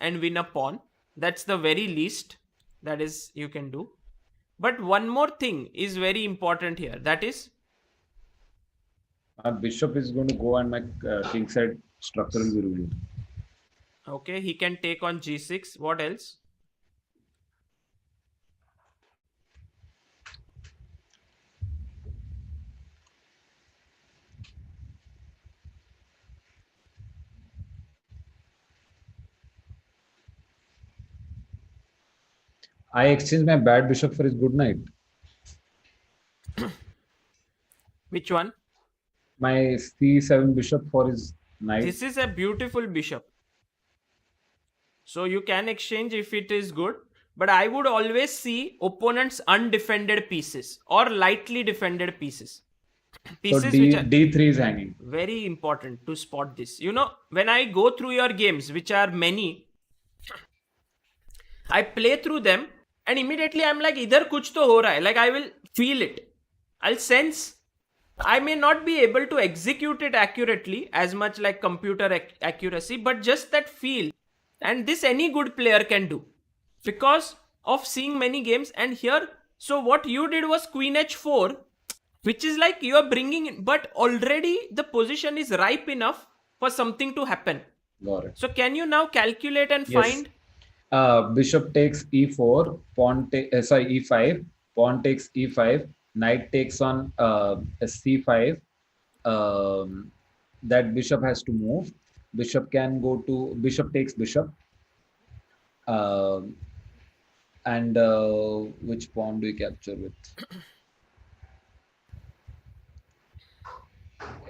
and win a pawn. That's the very least that is you can do. But one more thing is very important here. That is, My bishop is going to go and my king side structure will be ruined. okay, he can take on g6. What else? I exchanged my bad bishop for his good knight. Which one? My c7 bishop for his knight. This is a beautiful bishop. So you can exchange if it is good. But I would always see opponents' undefended pieces or lightly defended pieces. So d3 is hanging. Very important to spot this. You know, when I go through your games, which are many, I play through them and immediately I'm like, idhar kuch to ho raha hai. Like I will feel it. I'll sense. I may not be able to execute it accurately as much like computer accuracy, but just that feel. And this any good player can do because of seeing many games. And here, so what you did was queen h4, which is like you are bringing in, but already the position is ripe enough for something to happen. Got it. So can you now calculate and find? Bishop takes e4, e5, pawn takes e5, knight takes on c5. That bishop has to move. Bishop can go to bishop takes bishop. And which pawn do we capture with?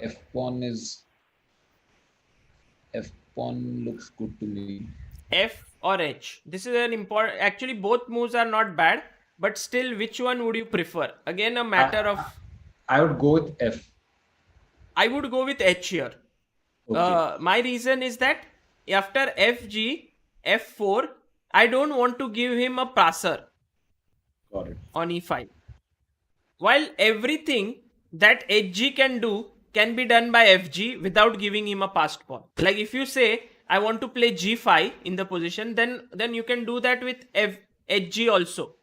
F pawn looks good to me. F or H. This is an important. Actually, both moves are not bad, but still, which one would you prefer? Again, a matter of. I would go with F. I would go with H here. Okay. My reason is that after FG, F4, I don't want to give him a passer. Got it. On E5. While everything that HG can do can be done by FG without giving him a passed pawn. Like if you say, I want to play G5 in the position, then you can do that with HG also.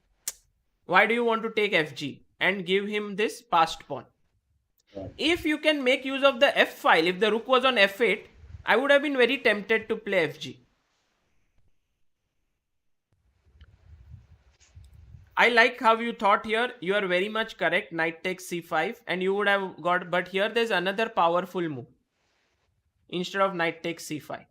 Why do you want to take FG and give him this passed pawn? Right. If you can make use of the F file, if the rook was on F8, I would have been very tempted to play FG. I like how you thought here. You are very much correct. Knight takes c5 and you would have got, but here there's another powerful move. Instead of knight takes c5.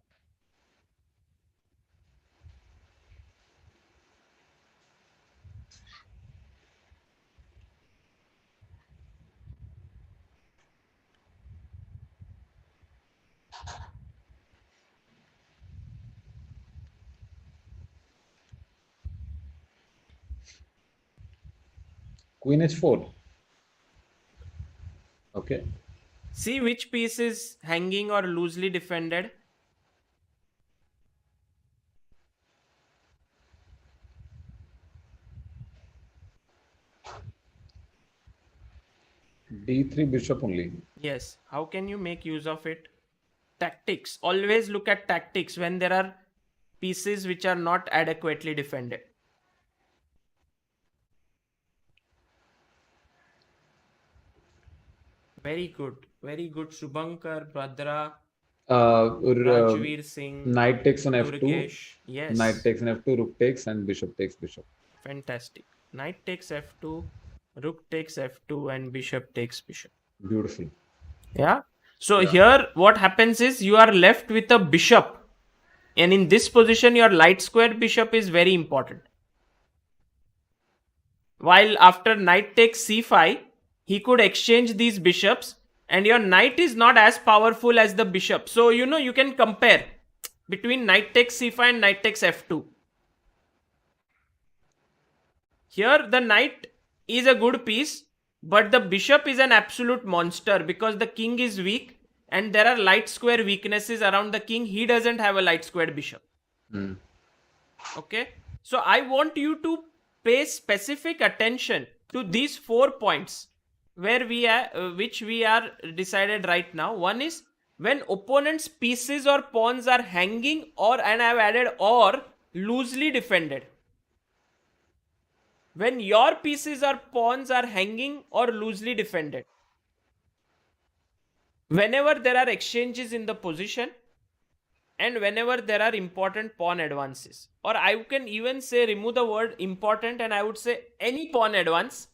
Queen h4. Okay. See which piece is hanging or loosely defended. D3 bishop only. Yes. How can you make use of it? Tactics. Always look at tactics when there are pieces which are not adequately defended. Very good. Very good. Shubhankar, Bhadra, Or, Rajveer Singh, knight takes on f2, Durgesh. Yes. knight takes on f2, rook takes, and bishop takes bishop. Fantastic. Knight takes f2, rook takes f2, and bishop takes bishop. Beautiful. Yeah. So Yeah. here what happens is you are left with a bishop. And in this position, your light square bishop is very important. While after knight takes c5, he could exchange these bishops, and your knight is not as powerful as the bishop. So, you can compare between knight takes c5 and knight takes f2. Here, the knight is a good piece, but the bishop is an absolute monster because the king is weak and there are light square weaknesses around the king. He doesn't have a light square bishop. Okay. So I want you to pay specific attention to these 4 points where we are, which we are decided right now. One is when opponent's pieces or pawns are hanging, and I have added or loosely defended. When your pieces or pawns are hanging or loosely defended. Whenever there are exchanges in the position, and whenever there are important pawn advances, or I can even say remove the word important and I would say any pawn advance.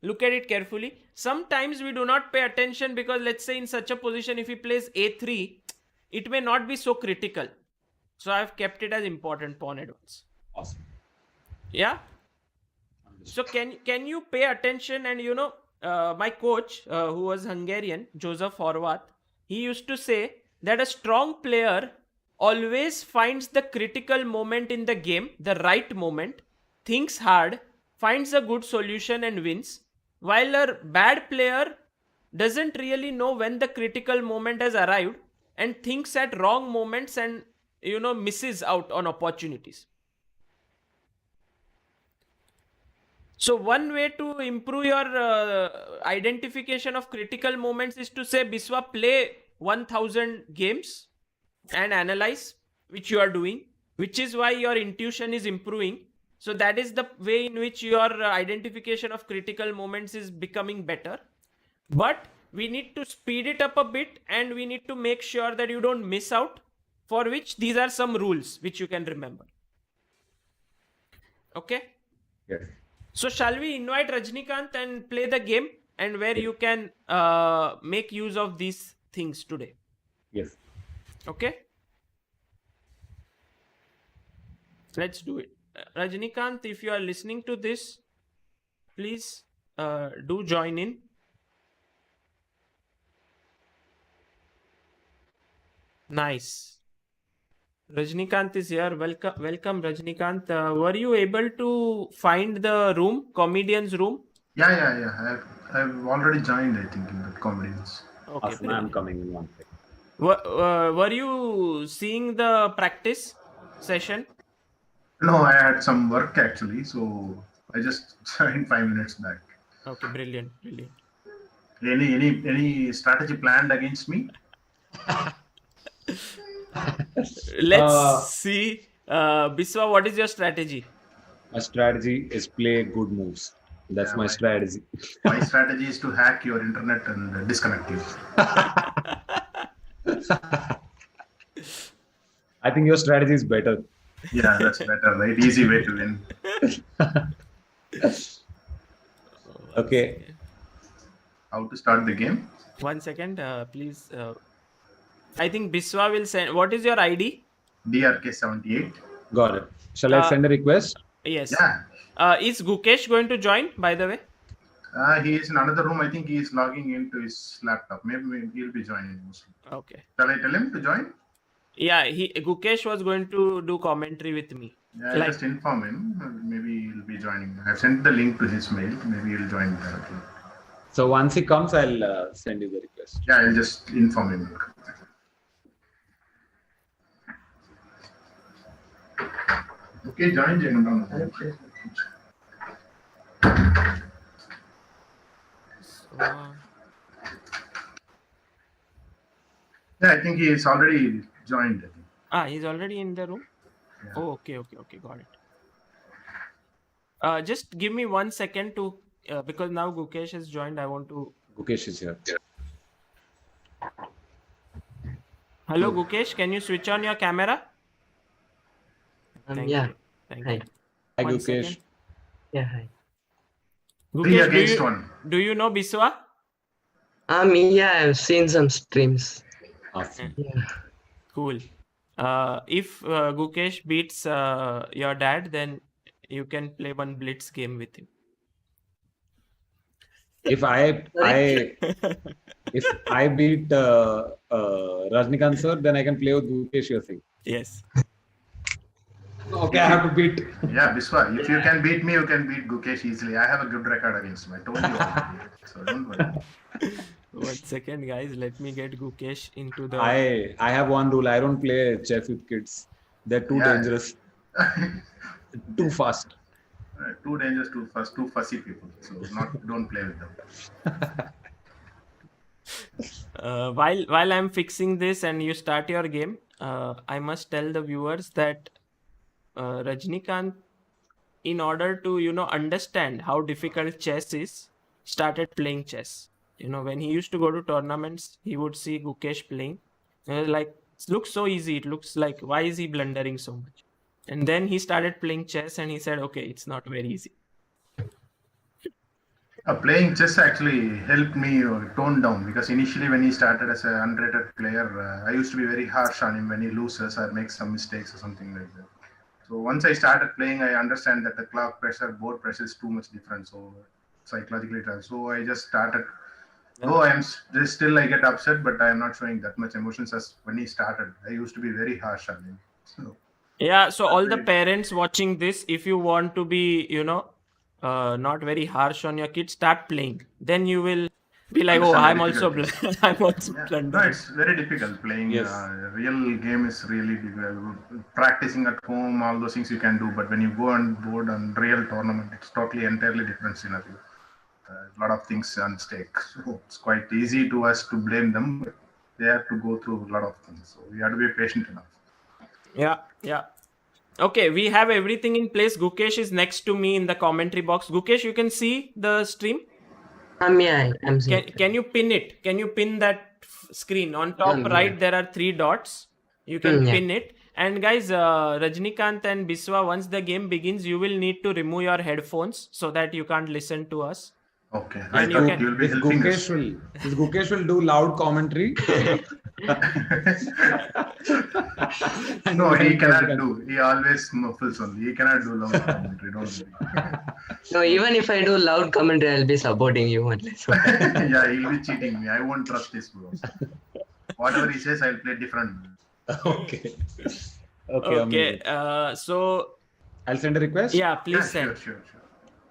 Look at it carefully. Sometimes we do not pay attention because let's say in such a position if he plays a3, it may not be so critical. So I've kept it as important pawn advance. Awesome. Yeah. So can you pay attention? And my coach who was Hungarian, Joseph Horvath, he used to say that a strong player always finds the critical moment in the game, the right moment, thinks hard, finds a good solution and wins, while a bad player doesn't really know when the critical moment has arrived and thinks at wrong moments and misses out on opportunities. So one way to improve your identification of critical moments is to say, Biswa, play 1000 games and analyze, which you are doing, which is why your intuition is improving. So that is the way in which your identification of critical moments is becoming better. But we need to speed it up a bit and we need to make sure that you don't miss out, for which these are some rules which you can remember. Okay? Yes. So shall we invite Rajinikanth and play the game, and where you can make use of these things today? Yes. Okay? Let's do it. Rajinikanth, if you are listening to this, please do join in. Nice. Rajinikanth is here. Welcome, Rajinikanth. Were you able to find the room, comedian's room? Yeah. I've already joined, I think, in the comedians. Okay, Awesome. I'm coming in 1 second. Were you seeing the practice session? No, I had some work actually, so I just joined 5 minutes back. Okay, brilliant. Any strategy planned against me? Let's see. Biswa, what is your strategy? My strategy is play good moves. That's my strategy. My strategy is to hack your internet and disconnect you. I think your strategy is better. Yeah, that's better, right? Easy way to win. Okay. How to start the game? 1 second, please. I think Biswa will send. What is your ID? DRK78. Got it. Shall I send a request? Yes. Yeah. Is Gukesh going to join, by the way? He is in another room. I think he is logging into his laptop. Maybe he'll be joining mostly. Okay. Shall I tell him to join? Yeah, Gukesh was going to do commentary with me. Yeah, I'll just inform him. Maybe he'll be joining. I've sent the link to his mail. Maybe he'll join directly. So once he comes, I'll send you the request. Yeah, I'll just inform him. Okay, join Jagan. Yeah, I think he is already joined. He's already in the room? Yeah. Oh, okay, got it. Just give me 1 second to, because now Gukesh has joined, I want to... Gukesh is here. Hello, Gukesh. Can you switch on your camera? Thank Yeah. you. Thank Hi. you. Hi, One Gukesh. second. Yeah, hi. 3 Gukesh, against 1. do you know Biswa? Yeah, I've seen some streams. Awesome. Yeah. Cool. If Gukesh beats your dad, then you can play one blitz game with him. If I beat Rajinikanth sir, then I can play with Gukesh, you're saying. Yes. Okay, I have to beat. Yeah, Biswa, if you can beat me, you can beat Gukesh easily. I have a good record against him. I told you already. So don't worry. 1 second, guys. Let me get Gukesh into the. I have one rule. I don't play chess with kids. They're too Yeah. dangerous, too fast. Too dangerous, too fast, too fussy people. So don't play with them. While I'm fixing this and you start your game, I must tell the viewers that Rajinikanth, in order to understand how difficult chess is, started playing chess. When he used to go to tournaments, he would see Gukesh playing, and he was like, it looks so easy. It looks like, why is he blundering so much? And then he started playing chess, and he said, okay, it's not very easy. Playing chess actually helped me tone down, because initially when he started as an unrated player, I used to be very harsh on him when he loses or makes some mistakes or something like that. So once I started playing, I understand that the clock pressure, board pressure is too much different. So psychologically, so I just started. Though still I get upset, but I am not showing that much emotions as when he started. I used to be very harsh on him. So Yeah, so all the parents watching this, if you want to be, not very harsh on your kids, start playing. Then you will be like, oh, I'm also I'm also no, blundering. it's very difficult playing. Yes. Real game is really difficult. Practicing at home, all those things you can do, but when you go on board on real tournament, it's totally entirely different scenario. A lot of things on stake. So it's quite easy to us to blame them, but they have to go through a lot of things. So we have to be patient enough. Yeah. Okay, we have everything in place. Gukesh is next to me in the commentary box. Gukesh, you can see the stream? Yeah, I'm seeing. Can you pin it? Can you pin that screen? On top right, there are 3 dots. You can pin it. And guys, Rajinikanth and Biswa, once the game begins, you will need to remove your headphones so that you can't listen to us. Okay. And I thought you'll be helping us. Gukesh will do loud commentary. No, he cannot do. He always muffles only. He cannot do loud commentary. Don't worry. No, even if I do loud commentary, I'll be supporting you only. So. Yeah, he'll be cheating me. I won't trust this bro. Whatever he says, I'll play different. Okay. Okay. So I'll send a request. yeah, please send. Sure.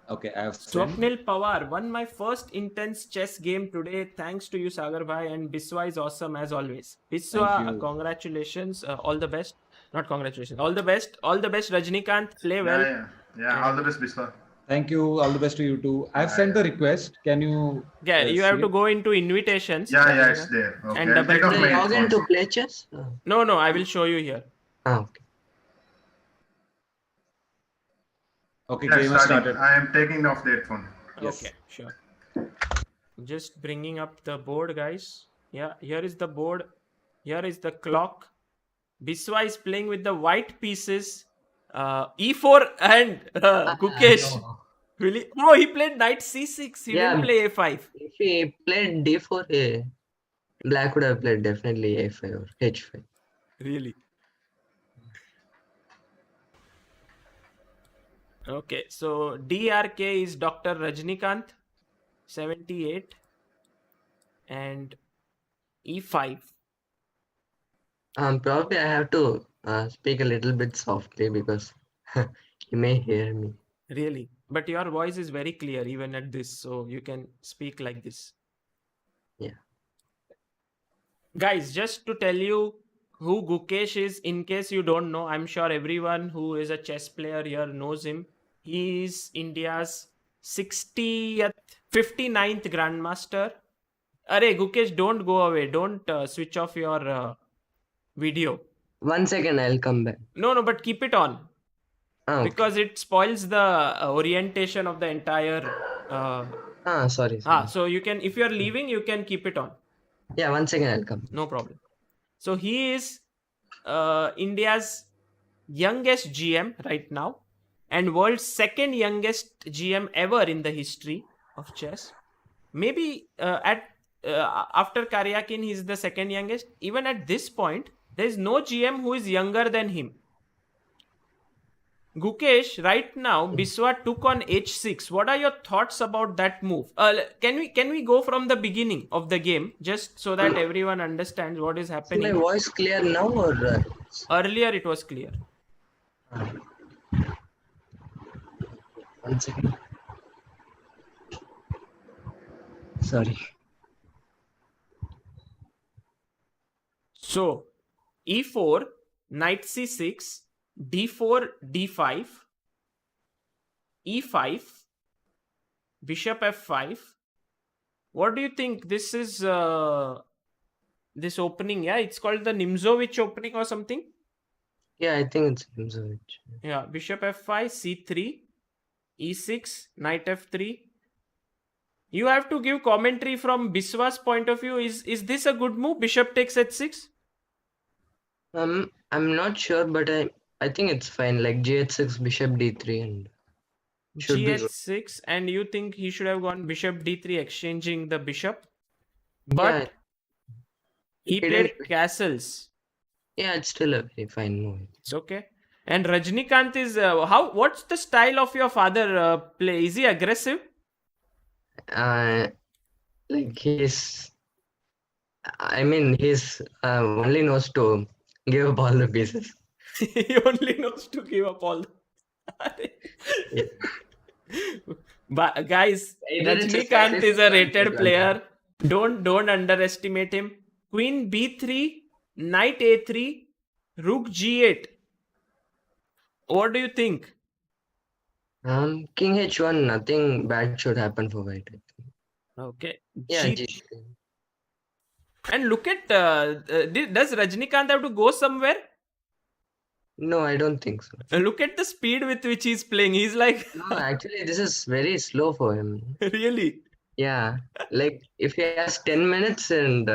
Okay, I have sent. Swapnil Pawar won my first intense chess game today. Thanks to you, Sagar Bhai, and Biswa is awesome as always. Biswa, congratulations. All the best. Not congratulations. All the best. All the best, Rajinikanth. Play well. Yeah. All the best, Biswa. Thank you. All the best to you too. I've sent the request. Can you? Yeah, you have to go into invitations. Yeah, it's there. Okay. And I'll take off my log in headphones. to play chess? No, I will show you here. Okay. Okay, Yeah, game has started. I am taking off the headphone. Yes. Okay, sure. Just bringing up the board, guys. Yeah, here is the board. Here is the clock. Biswa is playing with the white pieces. E4 and Gukesh. No. Really? No, he played knight c6. He didn't play a5. If he played d4, black would have played definitely a5 or h5. Really? Okay, so DRK is Dr. Rajinikanth, 78, and E5. Probably I have to speak a little bit softly because you may hear me. Really? But your voice is very clear even at this, so you can speak like this. Yeah. Guys, just to tell you who Gukesh is, in case you don't know, I'm sure everyone who is a chess player here knows him. He is India's 59th Grandmaster. Arey, Gukesh, don't go away. Don't switch off your video. 1 second, I'll come back. No, but keep it on. Okay. Because it spoils the orientation of the entire... Sorry. So you can, if you're leaving, you can keep it on. Yeah, 1 second, I'll come. No problem. So he is India's youngest GM right now and world's second youngest GM ever in the history of chess. Maybe after Karyakin, he's the second youngest. Even at this point, there is no GM who is younger than him. Gukesh, right now, Biswa took on h6. What are your thoughts about that move? Can we go from the beginning of the game just so that everyone understands what is Is my happening? voice clear now or? Earlier, it was clear. 1 second. Sorry. So, e4, knight c6, d4, d5, e5, bishop f5. What do you think? This is this opening, yeah? It's called the Nimzovich opening or something? Yeah, I think it's Nimzovich. Yeah, bishop f5, c3, e6, knight f3. You have to give commentary from Biswa's point of view. Is this a good move? Bishop takes h6? I'm not sure, but I think it's fine. Like g8, bishop d3, and should be good. G6, and you think he should have gone bishop d3, exchanging the bishop? But Yeah, he he played didn't- castles. yeah, it's still a very fine move. It's okay. And Rajinikanth is what's the style of your father play? Is he aggressive? Like he's only knows to give up all the pieces. He only knows to give up all Yeah. But guys, Either it's a Rajinikanth is a satisfaction or rated it's a player. Don't underestimate him. Queen b3, knight a3, rook g8. What do you think? King h1, nothing bad should happen for white. I think. Okay. Yeah, G- g3. and look at does Rajinikanth have to go somewhere? No, I don't think so. Look at the speed with which he's playing. He's like No, actually, this is very slow for him. really. Yeah, like if he has 10 minutes, and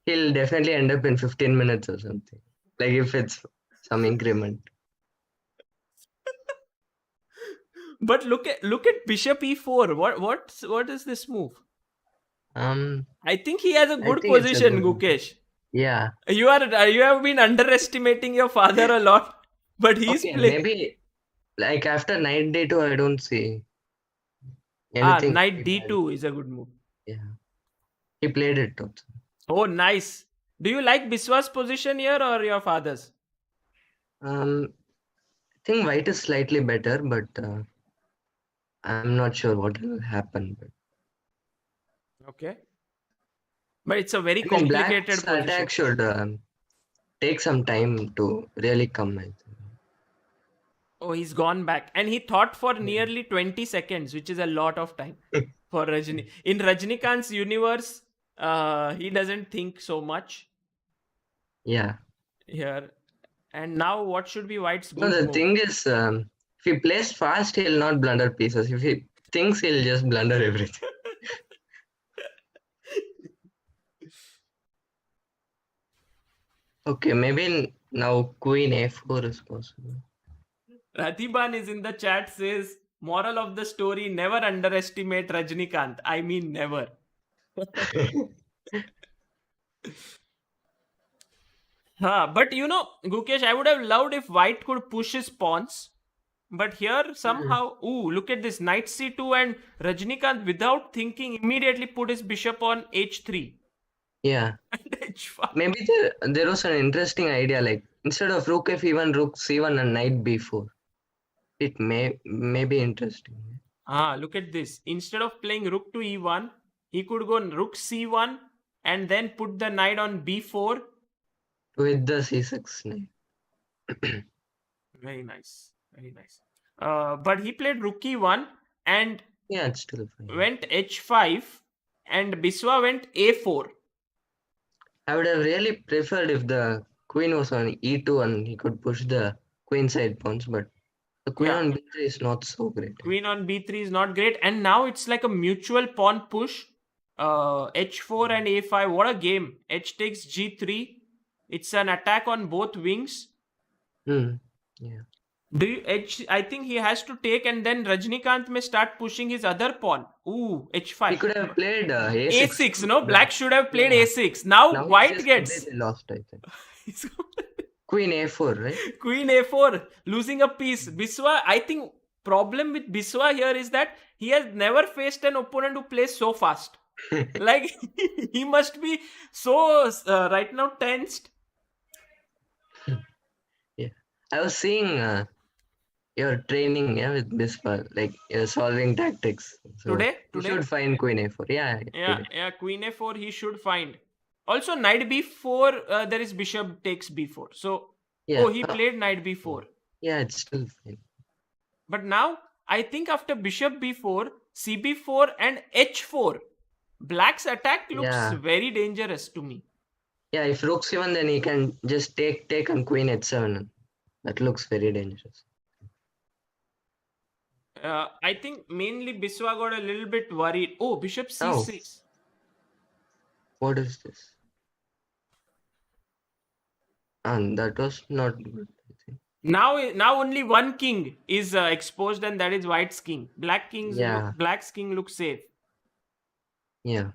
he'll definitely end up in 15 minutes or something. Like if it's some increment. But look at bishop e4. What is this move? I I think he has a good think it's a position, good- Gukesh. Yeah. You have been underestimating your father a lot, but he's Okay, playing. maybe like after knight d2, I don't see anything. Knight bad. d2 is a good move. Yeah, he played it also. Oh, nice. Do you like Biswa's position here or your father's? I think white is slightly better, but I'm not sure what will happen. But Okay. But it's a very I mean, complicated black's position. attack should take some time to really come. I think. Oh, he's gone back. And he thought for nearly 20 seconds, which is a lot of time for Rajini. In Rajinikanth's universe, he doesn't think so much Yeah. here. And now what should be White's No, good the move? thing is, if he plays fast, he'll not blunder pieces. If he thinks, he'll just blunder everything. Okay, maybe now queen a4 is possible. Rathiban is in the chat, says, moral of the story, never underestimate Rajinikanth. I mean, never. But Gukesh, I would have loved if White could push his pawns. But here somehow, look at this, knight c2, and Rajinikanth, without thinking, immediately put his bishop on h3 Yeah. and h5. Maybe there was an interesting idea, like instead of rook f1, rook c1, and knight b4. It may be interesting. Look at this. Instead of playing rook to e1, he could go rook c1 and then put the knight on b4. With the c6 knight. Very nice. Very nice. But he played rook e1 and Yeah, it's still fine. went h5 and Biswa went a4. I would have really preferred if the queen was on e2 and he could push the queen side pawns, but the queen Yeah. on b3 is not so great. Queen on b3 is not great. And now it's like a mutual pawn push. h4 and a5. What a game. H takes g3. It's an attack on both wings. Hmm. Yeah. I think he has to take, and then Rajinikanth may start pushing his other pawn. Ooh, h5. He could have played A6. a6, no? Black should have played Yeah. a6. Now Now he's white just gets completely lost, I think. Queen A4, right? Queen a4, losing a piece. Biswa, I think problem with Biswa here is that he has never faced an opponent who plays so fast. Like he must be so right now tensed. Yeah. I was seeing your training, yeah, with Biswa, like you're solving tactics. So Today? you should find Queen A4. Yeah. Yeah, Queen a4 he should find. Also, knight b4, there is bishop takes b4. So, Yeah. oh, he played knight b4. Yeah, it's still fine. But now, I think after bishop b4, cb4 and h4, black's attack looks Yeah. very dangerous to me. Yeah, if rook c1, then he can just take on queen h7. That looks very dangerous. I think mainly Biswa got a little bit worried. Oh, bishop c6. What is this? And that was not good, I think. Now only one king is exposed, and that is white's king. Black's king looks safe. Yeah.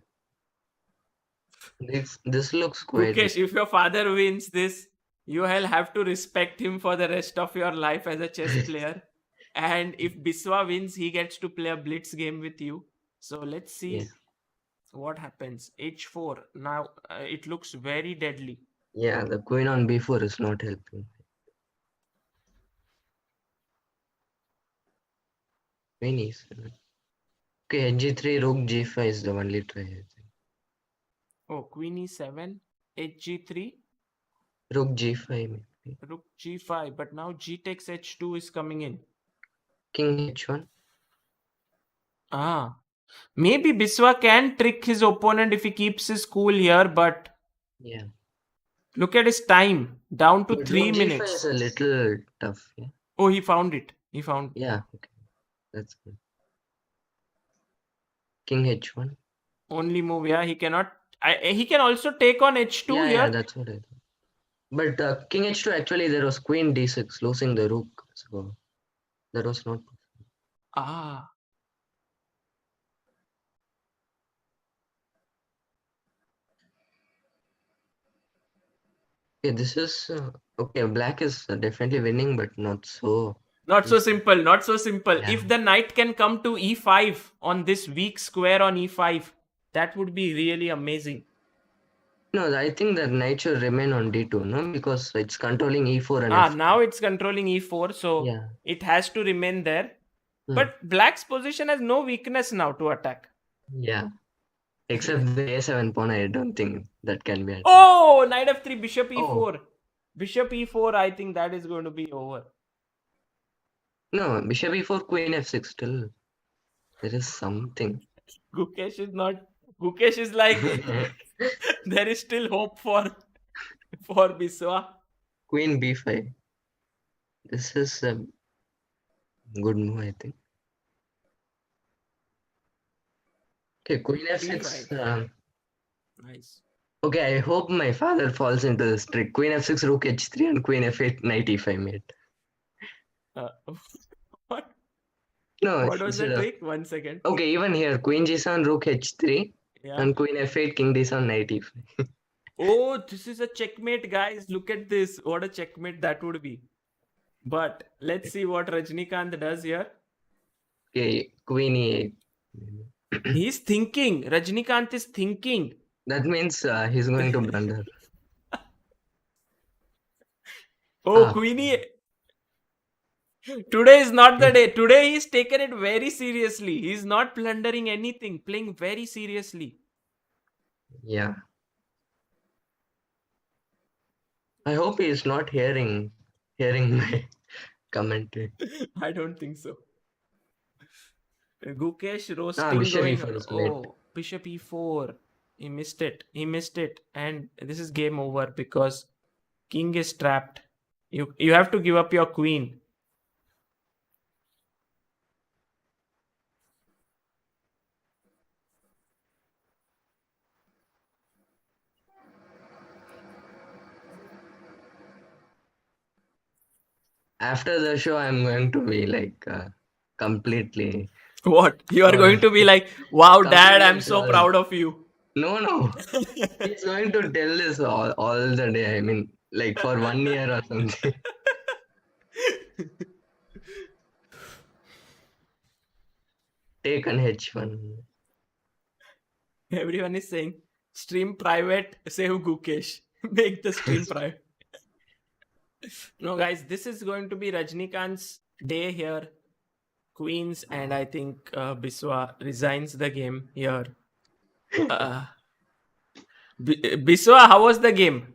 This looks quite. Gukesh, if your father wins this, you will have to respect him for the rest of your life as a chess player. And if Biswa wins, he gets to play a blitz game with you. So let's see what happens. H4. Now it looks very deadly. Yeah, the queen on b4 is not helping. Queen e7. Okay, g3, rook g5 is the only try, I think. Oh, queen e7, hg3. Rook g5 maybe. Rook g5, but now g takes h2 is coming in. King h1. Maybe Biswa can trick his opponent if he keeps his cool here, but yeah, look at his time, down to but 3 rook minutes. g5 is a little tough. Yeah. Oh, he found it. Yeah, okay, that's good. King h1. Only move. Yeah, he cannot. He can also take on h2 here. Yeah, that's what I thought. But king h2, actually, there was queen d6, losing the rook. So that was not. Okay, this is okay. Black is definitely winning, but not so. Not so simple. Yeah. If the knight can come to e5 on this weak square on e5, that would be really amazing. No, I think the knight should remain on d2, no, because it's controlling e4 and f2. Now it's controlling e4, so it has to remain there. But black's position has no weakness now to attack. Yeah, except the a7 pawn. I don't think that can be attacked. Oh, knight f3, bishop e4. Bishop e4, I think that is going to be over. No, bishop e4, queen f6 still. There is something. Gukesh is like, there is still hope for Biswa. Queen b5. This is a good move, I think. Okay, queen f6. Nice. Okay, I hope my father falls into this trick. Queen f6, rook h3, and queen f8, knight e5 mate. What? No, what was the trick? 1 second. Okay, even here, queen g7, rook h3, and queen f8, king d7, knight e5. Oh, this is a checkmate, guys. Look at this. What a checkmate that would be. But let's see what Rajinikanth does here. Okay, queen e8. He's thinking. Rajinikanth is thinking. That means he's going to blunder. Queen e8. Today is not the day. Today he's taken it very seriously. He's not blundering anything, playing very seriously. Yeah. I hope he's not hearing my commentary. I don't think so. Gukesh roasting bishop going. e4 is late. Bishop e4. He missed it. And this is game over because king is trapped. You have to give up your queen. After the show, I'm going to be like completely What? You are Sorry. going to be like, wow, dad, Completely I'm so enthralled. proud of you. No. He's going to tell this all the day. I mean, like for 1 year or something. Take an H1. Everyone is saying, stream private, save Gukesh. Make the stream private. No, guys, this is going to be Rajinikanth's day here. Queens, and I think Biswa resigns the game here. Biswa, how was the game?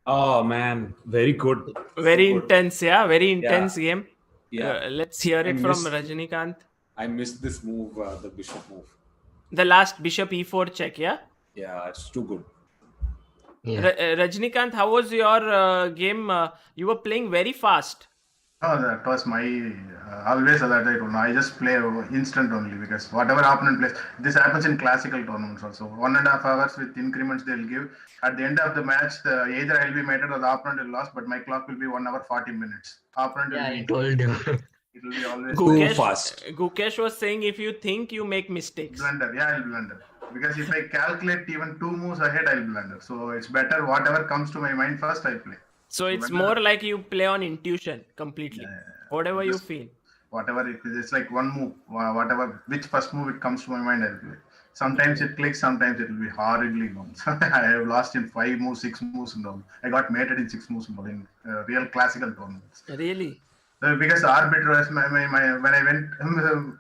Oh man, very good. Very So good. intense, yeah, very intense game. Yeah. Let's hear I it from missed- Rajinikanth. I missed this move, the bishop move. The last bishop e4 check, yeah? Yeah, it's too good. Yeah. Rajinikanth, how was your game? You were playing very fast. Oh, that was my always that I don't know. I just play instant only because whatever opponent plays, this happens in classical tournaments also. 1.5 hours with increments they'll give. At the end of the match, either I'll be mated or the opponent will lost, but my clock will be 1 hour 40 minutes. Opponent Yeah, will I be. told you. It will be always Too fast. Gukesh was saying if you think you make mistakes. blunder. Yeah, I'll blunder because if I calculate even 2 moves ahead, I'll blunder. So it's better whatever comes to my mind first, I play. So it's more like you play on intuition completely. Whatever you feel. Whatever it is, it's like one move, whatever which first move it comes to my mind, I'll play. Sometimes it clicks, sometimes it will be horribly gone. I have lost in 5 moves, 6 moves, and all. I got mated in 6 moves and all in real classical tournaments. Really? Because the arbiter was when I went,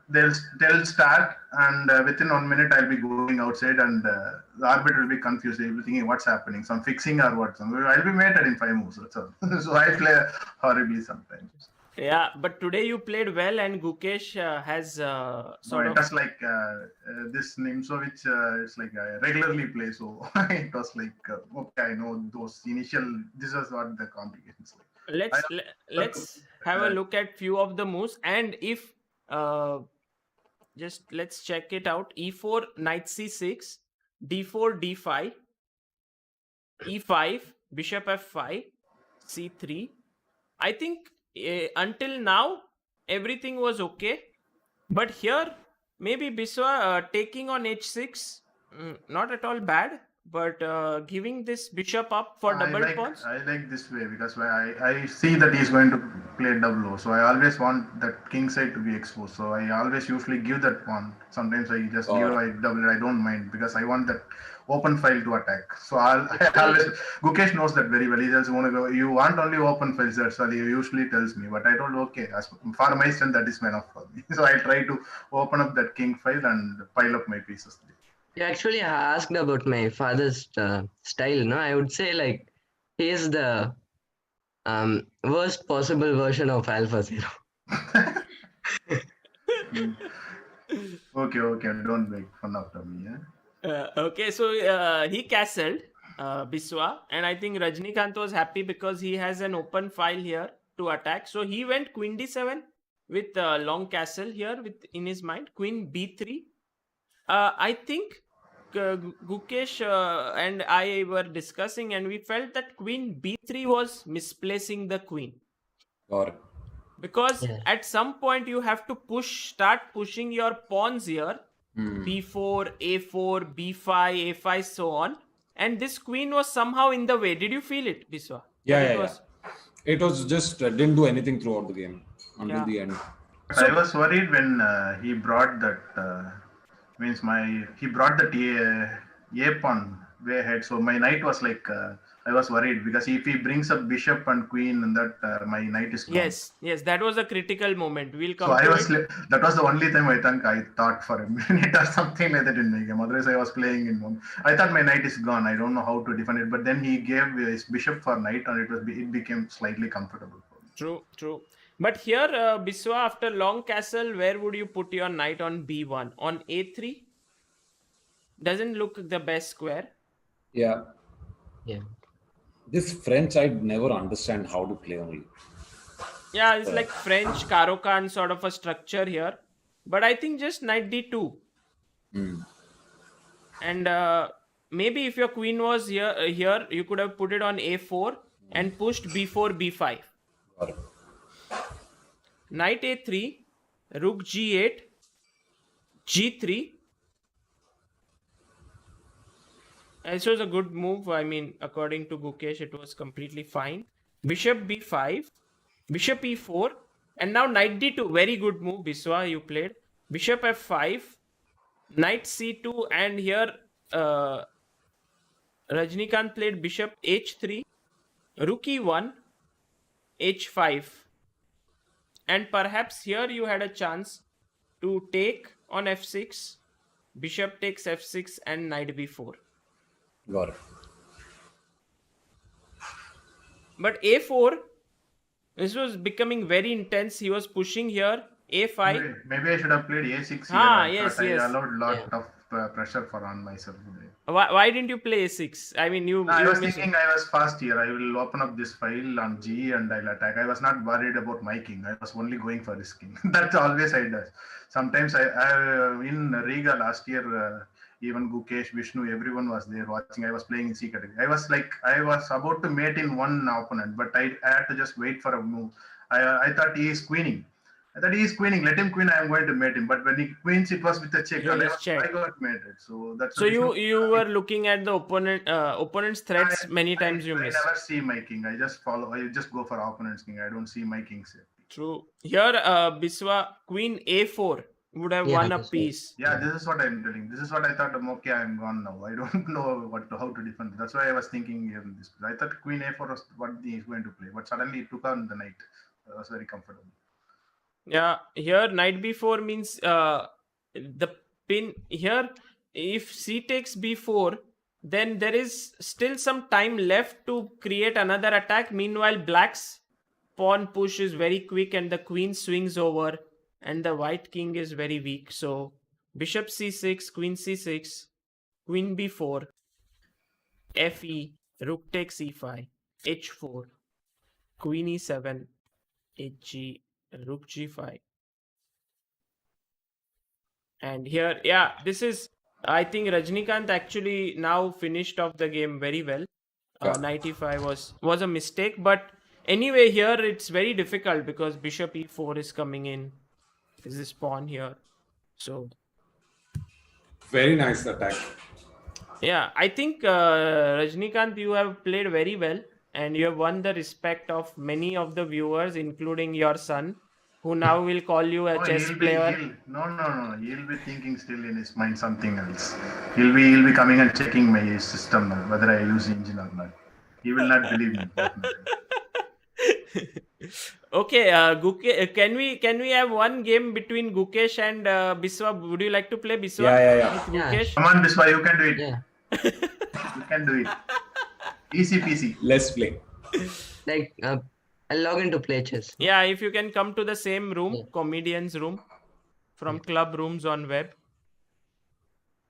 they'll start, and within 1 minute I'll be going outside, and the arbiter will be confused. He'll be thinking, what's happening? Some fixing or what? I'll be mated in 5 moves. That's all. So I play horribly sometimes. Yeah, but today you played well, and Gukesh has So sort it of. was like this Nimsovich, it's like I regularly play. So it was like, okay, I know those initial, this is what the complications like. Let's have a look at few of the moves, and if just let's check it out. E4, knight c6, d4, d5, e5, bishop f5, c3. I think until now everything was okay, but here maybe Biswa taking on h6, not at all bad, but giving this bishop up for double pawns. I like this way because I see that he's going to play double O. So I always want that king side to be exposed. So I always usually give that pawn. Sometimes I just give I double. I don't mind because I want that open file to attack. So I always Gukesh knows that very well. He just want to go. You want only open files. That's what he usually tells me. But I told okay, as for my strength that is enough for me. So I try to open up that king file and pile up my pieces. You actually asked about my father's style, no? I would say like he is the worst possible version of Alpha Zero. Okay, don't make fun of me. Yeah? Okay, so he castled Biswa, and I think Rajinikanth was happy because he has an open file here to attack. So he went queen d7 with long castle here with in his mind. Queen b3. I think Gukesh and I were discussing, and we felt that queen b3 was misplacing the queen. Because at some point you have to start pushing your pawns here. b4, a4, b5, a5, so on. And this queen was somehow in the way. Did you feel it, Biswa? Yeah. It was just didn't do anything throughout the game until the end. I was worried when he brought that. He brought that a pawn way ahead. So my knight was like, I was worried because if he brings up bishop and queen, and that my knight is gone. Yes, that was a critical moment. We'll come so to it. That was the only time I thought for a minute or something like that in my game. Otherwise, I was playing in one. I thought my knight is gone. I don't know how to defend it. But then he gave his bishop for knight, and it became slightly comfortable for me. True. But here, Biswa, after long castle, where would you put your knight on b1? On a3? Doesn't look the best square. Yeah. Yeah. This French, I never understand how to play only. Yeah, it's like French Caro-Kann sort of a structure here. But I think just knight d2. And maybe if your queen was here, you could have put it on a4 and pushed b4, b5. knight a3, rook g8, g3. This was a good move. I mean, according to Gukesh, it was completely fine. Bishop b5, bishop e4, and now knight d2. Very good move, Biswa, you played. Bishop f5, knight c2, and here Rajinikanth played bishop h3, rook e1, h5. And perhaps here you had a chance to take on f6, bishop takes f6, and knight b4. Got it. But a4, this was becoming very intense. He was pushing here, a5. Maybe I should have played a6 here. Yes. I allowed a lot of pressure on myself today. Why didn't you play a6? I mean, I was thinking I was fast here. I will open up this file on G and I'll attack. I was not worried about my king. I was only going for this king. That's always I do. Sometimes I in Riga last year, even Gukesh, Vishnu, everyone was there watching. I was playing in C category. I was about to mate in one opponent, but I had to just wait for a move. I thought he is queening. Let him queen. I am going to mate him. But when he queens, it was with a check. I got mated. So that's. So you were looking at the opponent's threats many times. You miss. I never see my king. I just follow. I just go for opponent's king. I don't see my king's here. True. Here, Biswa queen a4 would have won a piece. Yeah, this is what I'm telling. This is what I thought. Okay, I'm gone now. I don't know how to defend. That's why I was thinking this. I thought queen a4 was what he is going to play, but suddenly he took on the knight. I was very comfortable. Yeah, here knight b4 means the pin here. If c takes b4, then there is still some time left to create another attack. Meanwhile, black's pawn push is very quick and the queen swings over and the white king is very weak. So bishop c6, queen c6, queen b4, fe, rook takes e5, h4, queen e7, hg, rook g5. And here, this is, I think Rajinikanth actually now finished off the game very well. Knight e5 was a mistake, but anyway, here it's very difficult because bishop e4 is coming in. Is this pawn here? So very nice attack. Yeah, I think Rajinikanth, you have played very well and you have won the respect of many of the viewers, including your son, who now will call you a chess player. No. He'll be thinking still in his mind something else. He'll be coming and checking my system now, whether I use engine or not. He will not believe me. Okay, can we have one game between Gukesh and Biswa? Would you like to play Biswa? Yeah. Gukesh? Come on, Biswa, you can do it. Yeah. You can do it. Easy peasy. Let's play. I'll log in to play chess. Yeah, if you can come to the same room, comedian's room, from club rooms on web.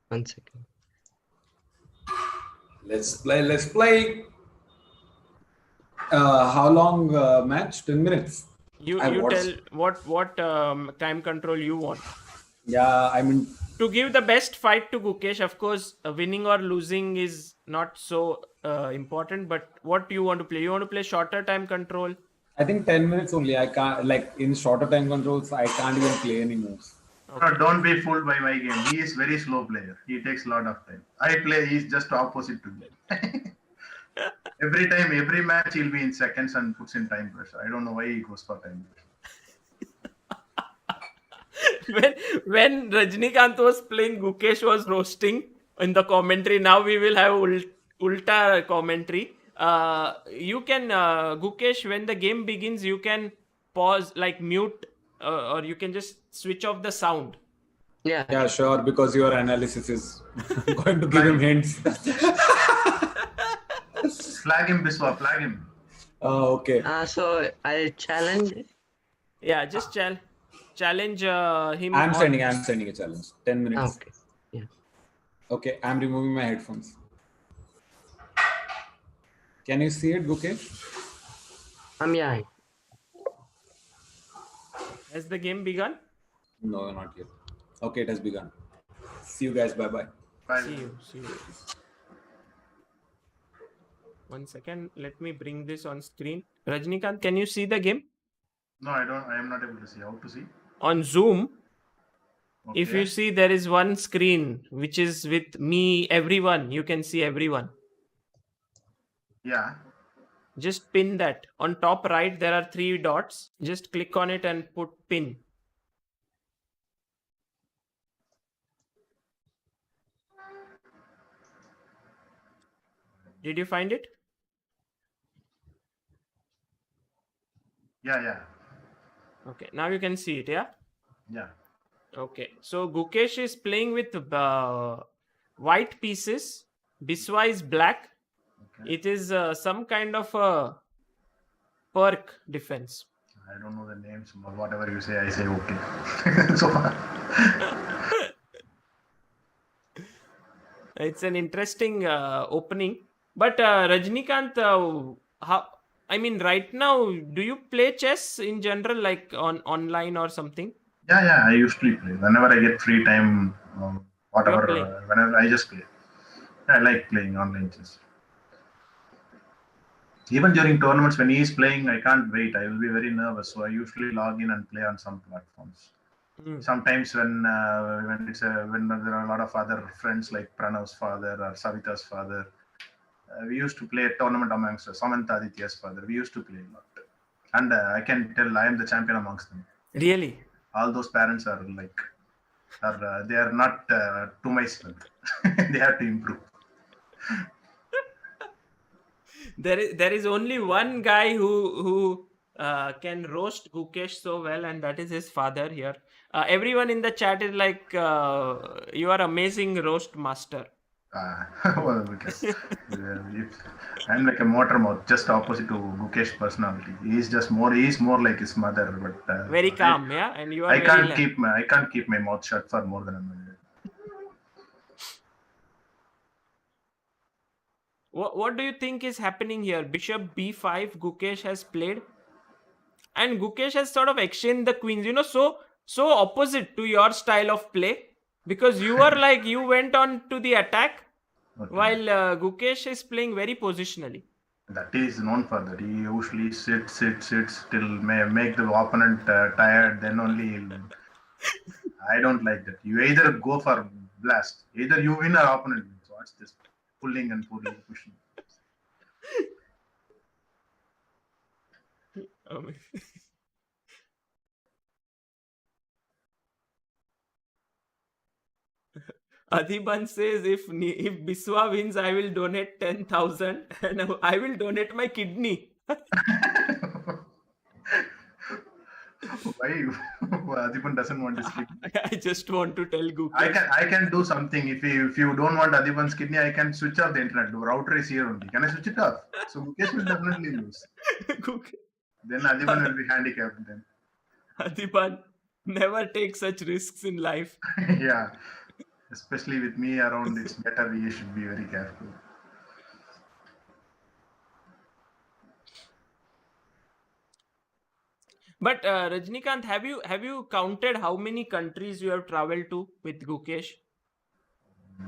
1 second. Let's play. How long match? 10 minutes. You tell what time control you want. Yeah, I mean, to give the best fight to Gukesh, of course, winning or losing is not so important. But what do you want to play? You want to play shorter time control? I think 10 minutes only. I can't, in shorter time controls, I can't even play any moves. Okay. No, don't be fooled by my game. He is very slow player. He takes a lot of time. He's just opposite to me. Every match he'll be in seconds and puts in time pressure. I don't know why he goes for time pressure. when Rajinikanth was playing, Gukesh was roasting in the commentary. Now we will have ulta commentary. You can, Gukesh, when the game begins, you can pause, mute, or you can just switch off the sound. Yeah, sure, because your analysis is going to give him hints. Flag him, Biswa, flag him. Okay. So I'll challenge. Yeah, just challenge him. I'm sending a challenge. 10 minutes. Okay. Yeah. Okay, I'm removing my headphones. Can you see it, Gukesh? Yeah. Has the game begun? No, not yet. Okay, it has begun. See you guys. Bye-bye. Bye. See you. 1 second. Let me bring this on screen. Rajinikanth, can you see the game? No, I don't. I am not able to see. How to see? On Zoom, if you Okay. see, there is one screen which is with me, everyone. You can see everyone. Yeah. Just pin that. On top right, there are 3 dots. Just click on it and put pin. Did you find it? Yeah. Yeah. Okay, now you can see it, yeah? Yeah. Okay, so Gukesh is playing with white pieces. Biswa is black. Okay. It is some kind of a perk defense. I don't know the names, but whatever you say, I say okay. So It's an interesting opening. But Rajinikanth, how? I mean, right now, do you play chess in general, like on online or something? yeah. I usually play whenever I get free time. You're Whatever. playing. Whenever I just play. I like playing online chess. Even during tournaments, when he is playing, I can't wait. I will be very nervous, so I usually log in and play on some platforms. Mm. Sometimes when there are a lot of other friends like Pranav's father or Savita's father, we used to play a tournament amongst us. Samantha Aditya's father. We used to play a lot, and I can tell I am the champion amongst them. Really? All those parents are like, they are not to my strength. They have to improve. There is only one guy who can roast Gukesh so well, and that is his father here. Everyone in the chat is like, you are amazing roast master. Well, I'm like a motor mouth, just opposite to Gukesh personality. He's more like his mother, but Very calm, yeah, and you are I very I can't keep my mouth shut for more than a minute. What do you think is happening here? Bishop b5, Gukesh has played, and Gukesh has sort of exchanged the queens. So opposite to your style of play, because you are like you went on to the attack, Okay. while Gukesh is playing very positionally. That is known for that. He usually sits till make the opponent tired. Then only I don't like that. You either go for blast, either you win or opponent wins. What's this pulling and pushing? Um, Adhiban says if Biswa wins, I will donate 10,000 and I will donate my kidney. Why Adipan doesn't want his kidney? I just want to tell Gukesh. I can do something. If you don't want Adipan's kidney, I can switch off the internet. The router is here only. Can I switch it off? So Gukesh will definitely lose. Then Adipan will be handicapped then. Adhiban, never take such risks in life. Yeah. Especially with me around, it's better we should be very careful. But Rajinikanth, have you counted how many countries you have traveled to with Gukesh?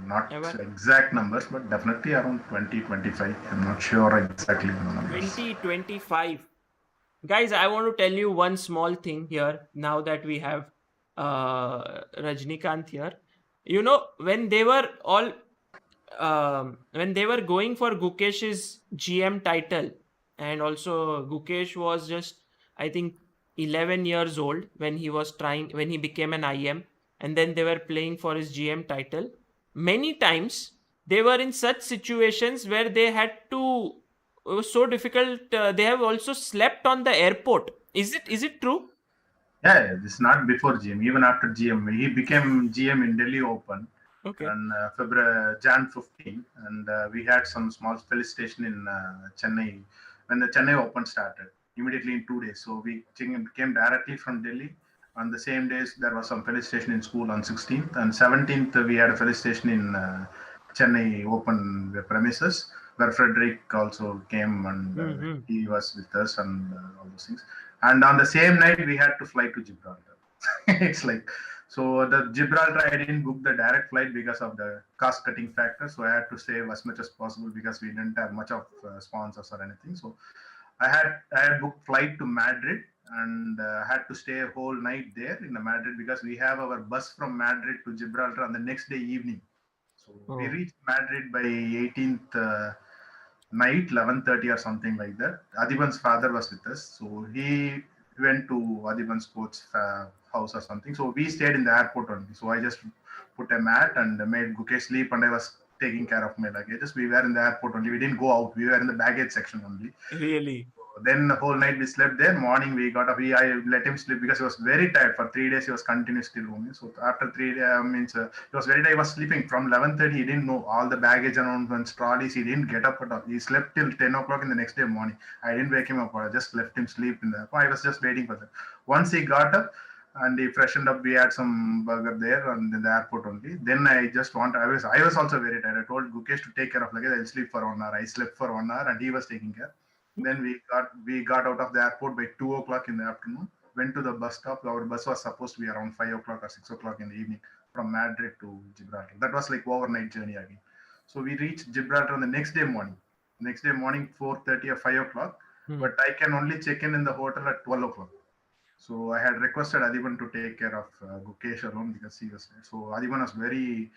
Not Ever? exact numbers, but definitely around 20, 25. I'm not sure exactly the numbers. 20, 25. Guys, I want to tell you one small thing here now that we have Rajinikanth here. When they were all when they were going for Gukesh's GM title, and also Gukesh was just, I think, 11 years old when he became an IM, and then they were playing for his GM title. Many times they were in such situations where they had to, it was so difficult, they have also slept on the airport. Is it true? Yeah, this is not before GM. Even after GM, he became GM in Delhi Open Okay. on February Jan 15, and we had some small felicitation in Chennai when the Chennai Open started. Immediately in 2 days, so we came directly from Delhi. On the same days, there was some felicitation in school on 16th, and 17th we had a felicitation in Chennai Open premises, where Frederick also came and he was with us and all those things. And on the same night, we had to fly to Gibraltar. It's like, so the Gibraltar, I didn't book the direct flight because of the cost cutting factor. So I had to save as much as possible because we didn't have much of sponsors or anything. So I had booked flight to Madrid and had to stay a whole night there in Madrid because we have our bus from Madrid to Gibraltar on the next day evening. So we Oh. reached Madrid by 18th night, 11:30 or something like that. Adiban's father was with us, so he went to Adiban's coach's house or something. So we stayed in the airport only. So I just put a mat and made Gukesh sleep, and I was taking care of my luggages. We were in the airport only. We didn't go out. We were in the baggage section only. Really? Then the whole night we slept there. Morning we got up. I let him sleep because he was very tired. For 3 days he was continuously roaming. So after 3 days, he was very tired. He was sleeping from 11:30. He didn't know all the baggage announcements, trolleys. He didn't get up at all. He slept till 10 o'clock in the next day morning. I didn't wake him up. I just left him sleep in the. I was just waiting for that. Once he got up and he freshened up, we had some burger there and in the airport only. Then I just I was also very tired. I told Gukesh to take care of luggage. I'll sleep for 1 hour. I slept for 1 hour and he was taking care. Then we got out of the airport by 2 o'clock in the afternoon. Went to the bus stop. Our bus was supposed to be around 5 o'clock or 6 o'clock in the evening from Madrid to Gibraltar. That was like overnight journey again. So we reached Gibraltar on the next day morning. Next day morning, 4:30 or 5 o'clock. But I can only check in the hotel at 12 o'clock. So I had requested Adiban to take care of Gukesh alone because he was there. So Adiban was very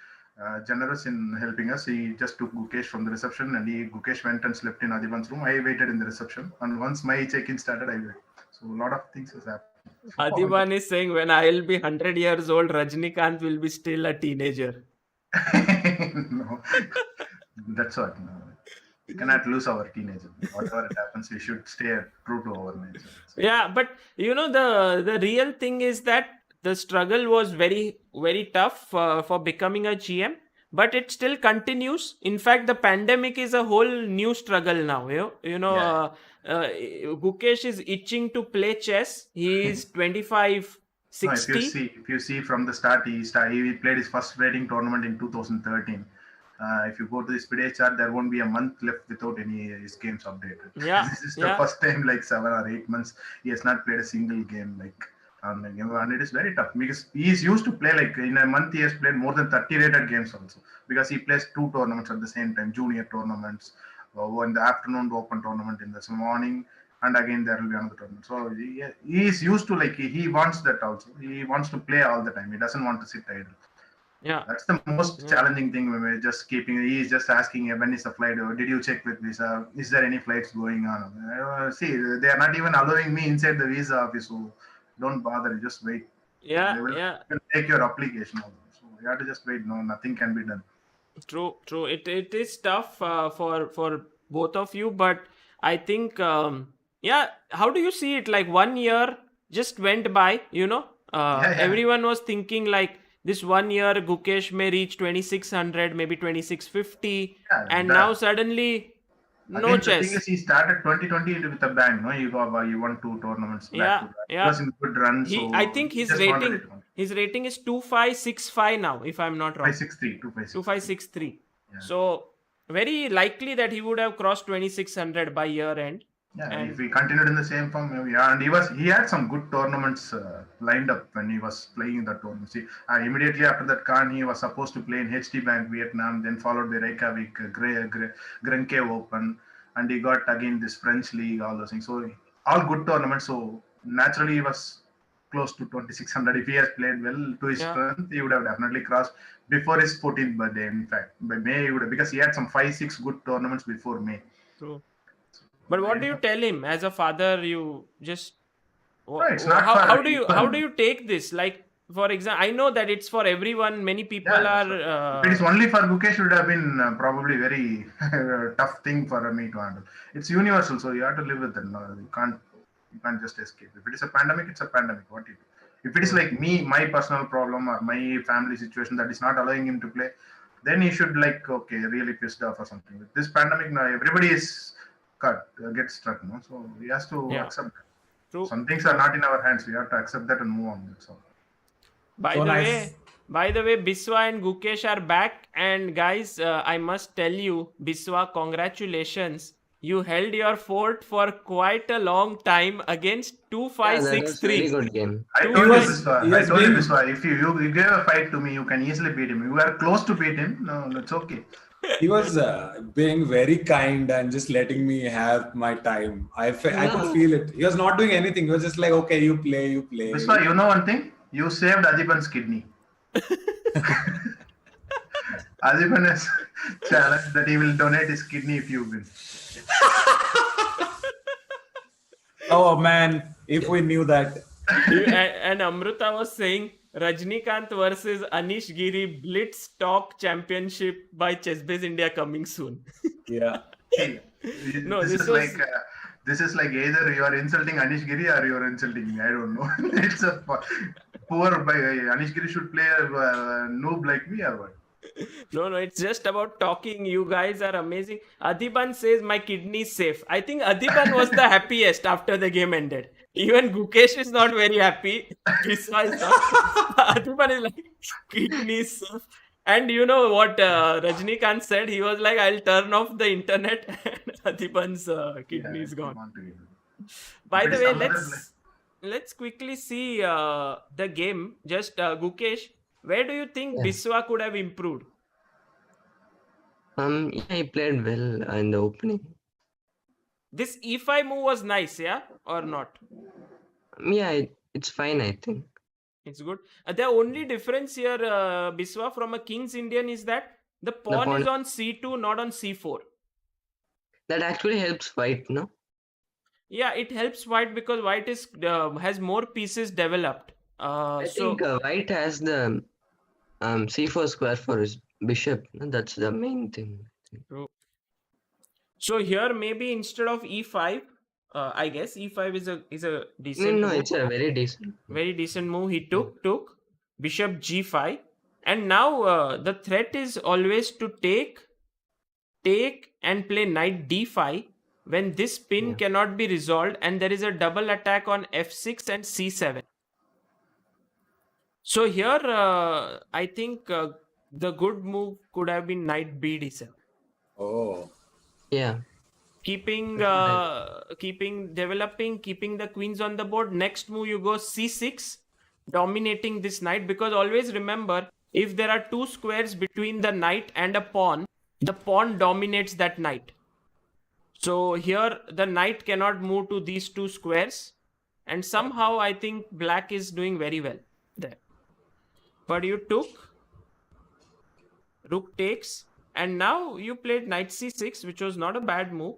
generous in helping us. He just took Gukesh from the reception and Gukesh went and slept in Adiban's room. I waited in the reception, and once my check-in started, I waited. So a lot of things has happened. Adiban is saying when I'll be 100 years old, Rajinikanth will be still a teenager. No, that's what. No. We cannot lose our teenager. Whatever it happens, we should stay true to our nature. Yeah, but the real thing is that the struggle was very, very tough for becoming a GM, but it still continues. In fact, the pandemic is a whole new struggle now. Gukesh is itching to play chess. He is 25, 60. No, if you see from the start, he played his first rating tournament in 2013. If you go to the Spidey chart, there won't be a month left without any his games updated. Yeah, This is the first time, like 7 or 8 months, he has not played a single game and it is very tough because he is used to play like in a month he has played more than 30 rated games also because he plays 2 tournaments at the same time, junior tournaments, in the afternoon open tournament in the morning, and again there will be another tournament. So he is used to he wants that also. He wants to play all the time. He doesn't want to sit idle. Yeah, that's the most challenging thing. When we're just he is just asking when is the flight, did you check with visa, is there any flights going on? See, they are not even allowing me inside the visa office, so don't bother, just wait. They will take your application also. So you have to just wait. No, nothing can be done. True. It is tough for both of you, but I think how do you see it? Like 1 year just went by, everyone was thinking like this 1 year Gukesh may reach 2600, maybe 2650, and now suddenly no chess. The thing is, he started 2020 with a bang. No, you won 2 tournaments back to back. He was in good run. I think his rating is 2565 now, if I'm not wrong. 2563. Yeah. So very likely that he would have crossed 2600 by year end. Yeah, if he continued in the same form, and he had some good tournaments lined up when he was playing that tournament. See, immediately after that, he was supposed to play in HT Bank Vietnam, then followed by Reykjavik, Grenke Open, and he got again this French League, all those things. So all good tournaments. So naturally, he was close to 2600. If he has played well to his strength, he would have definitely crossed before his 14th birthday. In fact, by May, he would have, because he had some 5-6 good tournaments before May. True. But what do you tell him as a father? You just how do you take this? Like, for example, I know that it's for everyone. Many people are. If it is only for Gukesh, it would have been probably very tough thing for me to handle. It's universal, so you have to live with it. No, you can't just escape. If it is a pandemic, it's a pandemic. What do you do? If it is like me, my personal problem or my family situation that is not allowing him to play, then he should really pissed off or something. With this pandemic, now everybody is gets struck, no? So he has to accept that. True. Some things are not in our hands. We have to accept that and move on. That's all. By the way, Biswa and Gukesh are back, and guys, I must tell you, Biswa, congratulations. You held your fort for quite a long time against 2563. Very good game. I told you, Biswa, if you gave a fight to me, you can easily beat him. You were close to beat him. No, that's okay. He was being very kind and just letting me have my time. I could No. feel it. He was not doing anything. He was just like, okay, you play, you play. Biswa, you know one thing? You saved Adipan's kidney. Adipan has challenged that he will donate his kidney if you win. Oh man, if we knew that. And Amruta was saying Rajinikanth versus Anish Giri Blitz Talk Championship by Chessbase India coming soon. Yeah. See, No, this this is was- like this is like either you are insulting Anish Giri or you are insulting me. I don't know. It's a poor by Anish Giri should play a noob like me or what? No, it's just about talking. You guys are amazing. Adiban says my kidney is safe. I think Adiban was the happiest after the game ended. Even Gukesh is not very happy. Biswa is not. Adiban is like, kidney is safe. And you know what Rajinikanth said? He was like, I'll turn off the internet and Adiban's kidney is I gone. want to give it. By But the it's way, some other let's quickly see the game. Just Gukesh, where do you think Biswa could have improved? Yeah, he played well in the opening. This E5 move was nice, yeah, or not? Yeah, it's fine, I think. It's good. The only difference here, Biswa, from a King's Indian is that the pawn is on C2, not on C4. That actually helps white, no? Yeah, it helps white because white is has more pieces developed. I So think white has the C4 square for his bishop. No? That's the main thing. so here maybe instead of E5, I guess E5 is a No, decent no, move. it's a very decent. Very decent move. He took bishop G5, and now the threat is always to take and play knight D5 when this pin cannot be resolved, and there is a double attack on F6 and C7. So here, I think the good move could have been knight B D7. Oh. keeping Yeah. keeping the queens on the board. Next move you go C6, dominating this knight, because always remember, if there are two squares between the knight and a pawn, the pawn dominates that knight. So here the knight cannot move to these two squares, and somehow I think black is doing very well there. But you took, rook takes, and now you played knight C6, which was not a bad move.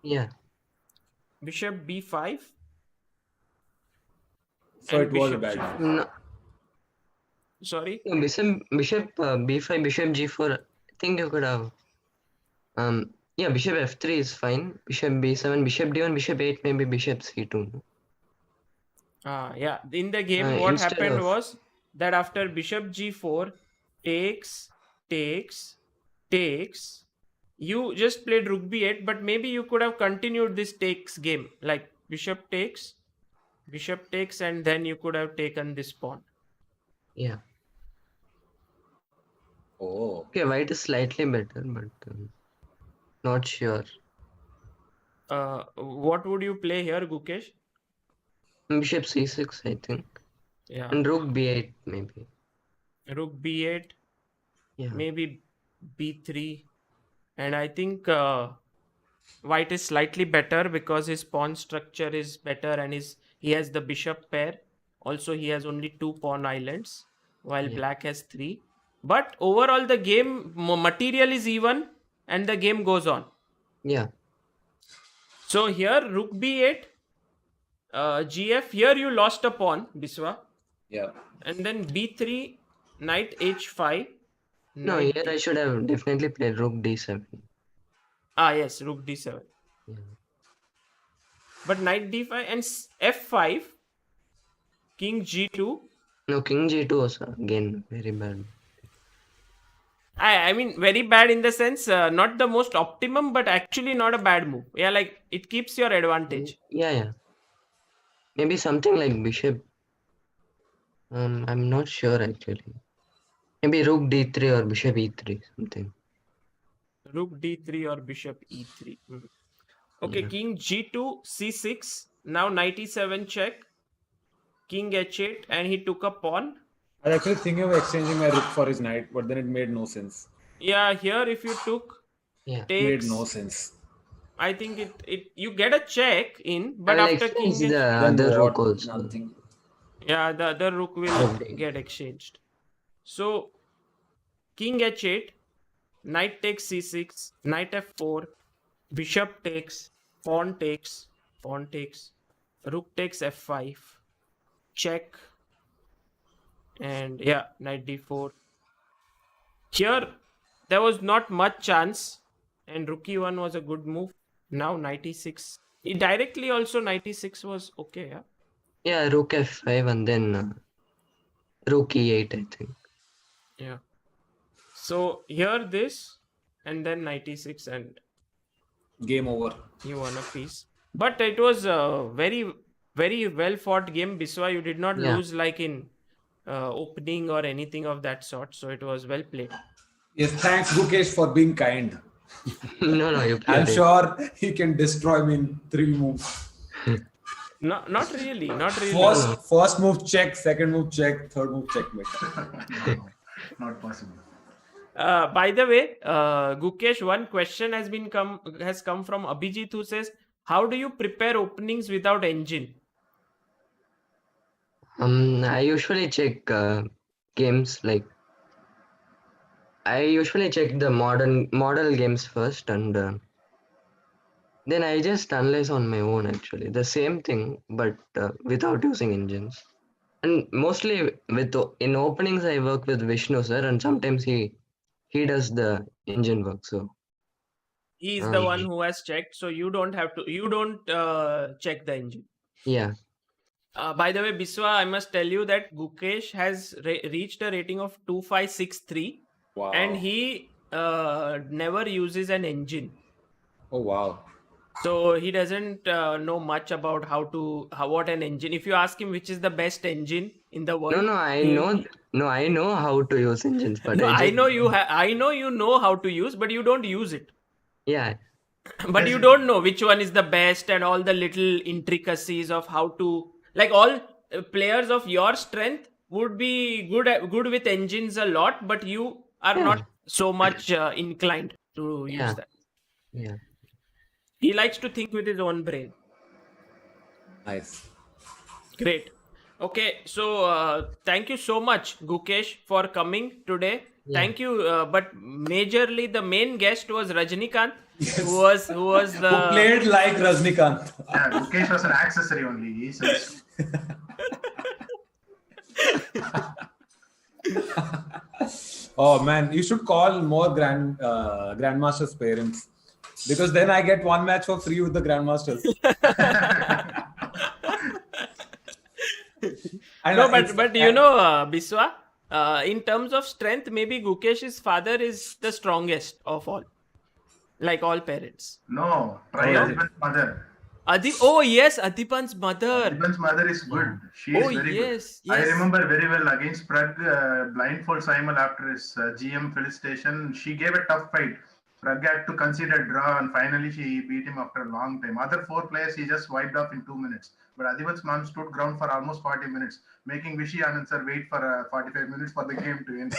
Yeah. Bishop B5. So and it was a bishop bad G4. move. No, Sorry. bishop B5, bishop G4. I think you could have. Yeah, bishop F3 is fine. Bishop B7, bishop D1, bishop 8, maybe bishop C2. No? Yeah. In the game, what Instead happened of- was that after bishop G4 takes, you just played rook B8, but maybe you could have continued this takes game, like bishop takes, and then you could have taken this pawn. Yeah. Oh. Okay, white is slightly better, but not sure. What would you play here, Gukesh? Bishop C6, I think. Yeah. And rook B8, maybe. Rook B8, Yeah. maybe B3. And I think white is slightly better because his pawn structure is better, and he has the bishop pair. Also, he has only 2 pawn islands, while black has 3. But overall, the game material is even, and the game goes on. Yeah. So here, rook B8, GF. Here you lost a pawn, Biswa. Yeah. And then B3, knight H5. No, knight here I should have definitely played rook D7. Yes, rook D7. Yeah. But knight D5 and F5, king G2. No, king G2 was again very bad. I mean, very bad in the sense, not the most optimum, but actually not a bad move. Yeah, like it keeps your advantage. Yeah. Maybe something like bishop. I'm not sure actually. Maybe rook D3 or bishop E3, something. Rook D3 or bishop E3. Okay, king G2, C6. Now knight E7 check. King H8, and he took a pawn. I was actually thinking of exchanging my rook for his knight, but then it made no sense. Yeah, here if you took Yeah. It made takes, no sense. I think it you get a check in, I but will after exchange king the h, other rook What? also. Nothing. yeah, the other rook will Okay. get exchanged. So king h8, knight takes c6, knight f4, bishop takes, pawn takes, rook takes f5, check, and yeah, knight d4. Here there was not much chance, and rook e1 was a good move. Now knight e6. Directly also knight e6 was okay, yeah. Yeah, rook f5 and then rook e8, I think. Yeah. So here this, and then knight e6, and Game over. you won a piece. But it was a very, very well fought game. Biswa, you did not Yeah. lose like in opening or anything of that sort. So it was well played. Yes, thanks Gukesh for being kind. No, you I'm played it. sure he can destroy me in 3 moves. No, not really. First move check, second move check, third move checkmate. Not possible. By the way, Gukesh, one question has come from Abhijit, who says, "How do you prepare openings without engine?" I usually check games like I usually check the model games first, and then I just analyze on my own. Actually, the same thing, but without using engines. And mostly in openings, I work with Vishnu sir, and sometimes he does the engine work. So He is the one who has checked, so you don't have to. You don't check the engine. yeah. By the way, Biswa, I must tell you that Gukesh has reached a rating of 2563, Wow. and he never uses an engine. Oh wow. So he doesn't know much about what an engine. If you ask him which is the best engine in the world, No, I know how to use engines, but no, I I just know I know you know how to use, but you don't use it. yeah. But you don't know which one is the best and all the little intricacies of how to, like, all players of your strength would be good with engines a lot, but you are Yeah. not so much inclined to Yeah. use that. Yeah. He likes to think with his own brain. Nice. Great. Okay, so thank you so much, Gukesh, for coming today. Yeah. Thank you. But majorly, the main guest was Rajinikanth, Yes. who was the Who played like Rajinikanth. Yeah, Gukesh was an accessory only. He's Oh man, you should call more grandmasters' parents, because then I get one match for free with the grandmasters. And No, it's- but you know, Biswa, in terms of strength, maybe Gukesh's father is the strongest of all, like all parents. No, try Oh, Adipan's mother. Oh yes, Adipan's mother. Adipan's mother is good. She is Oh very yes, good. I yes. remember very well against Prague, blindfold Simon after his GM felicitation. She gave a tough fight. Prague had to concede a draw, and finally she beat him after a long time. Other 4 players he just wiped off in 2 minutes. But Adipan's mom stood ground for almost 40 minutes, making Vishy Anand sir wait for 45 minutes for the game to end.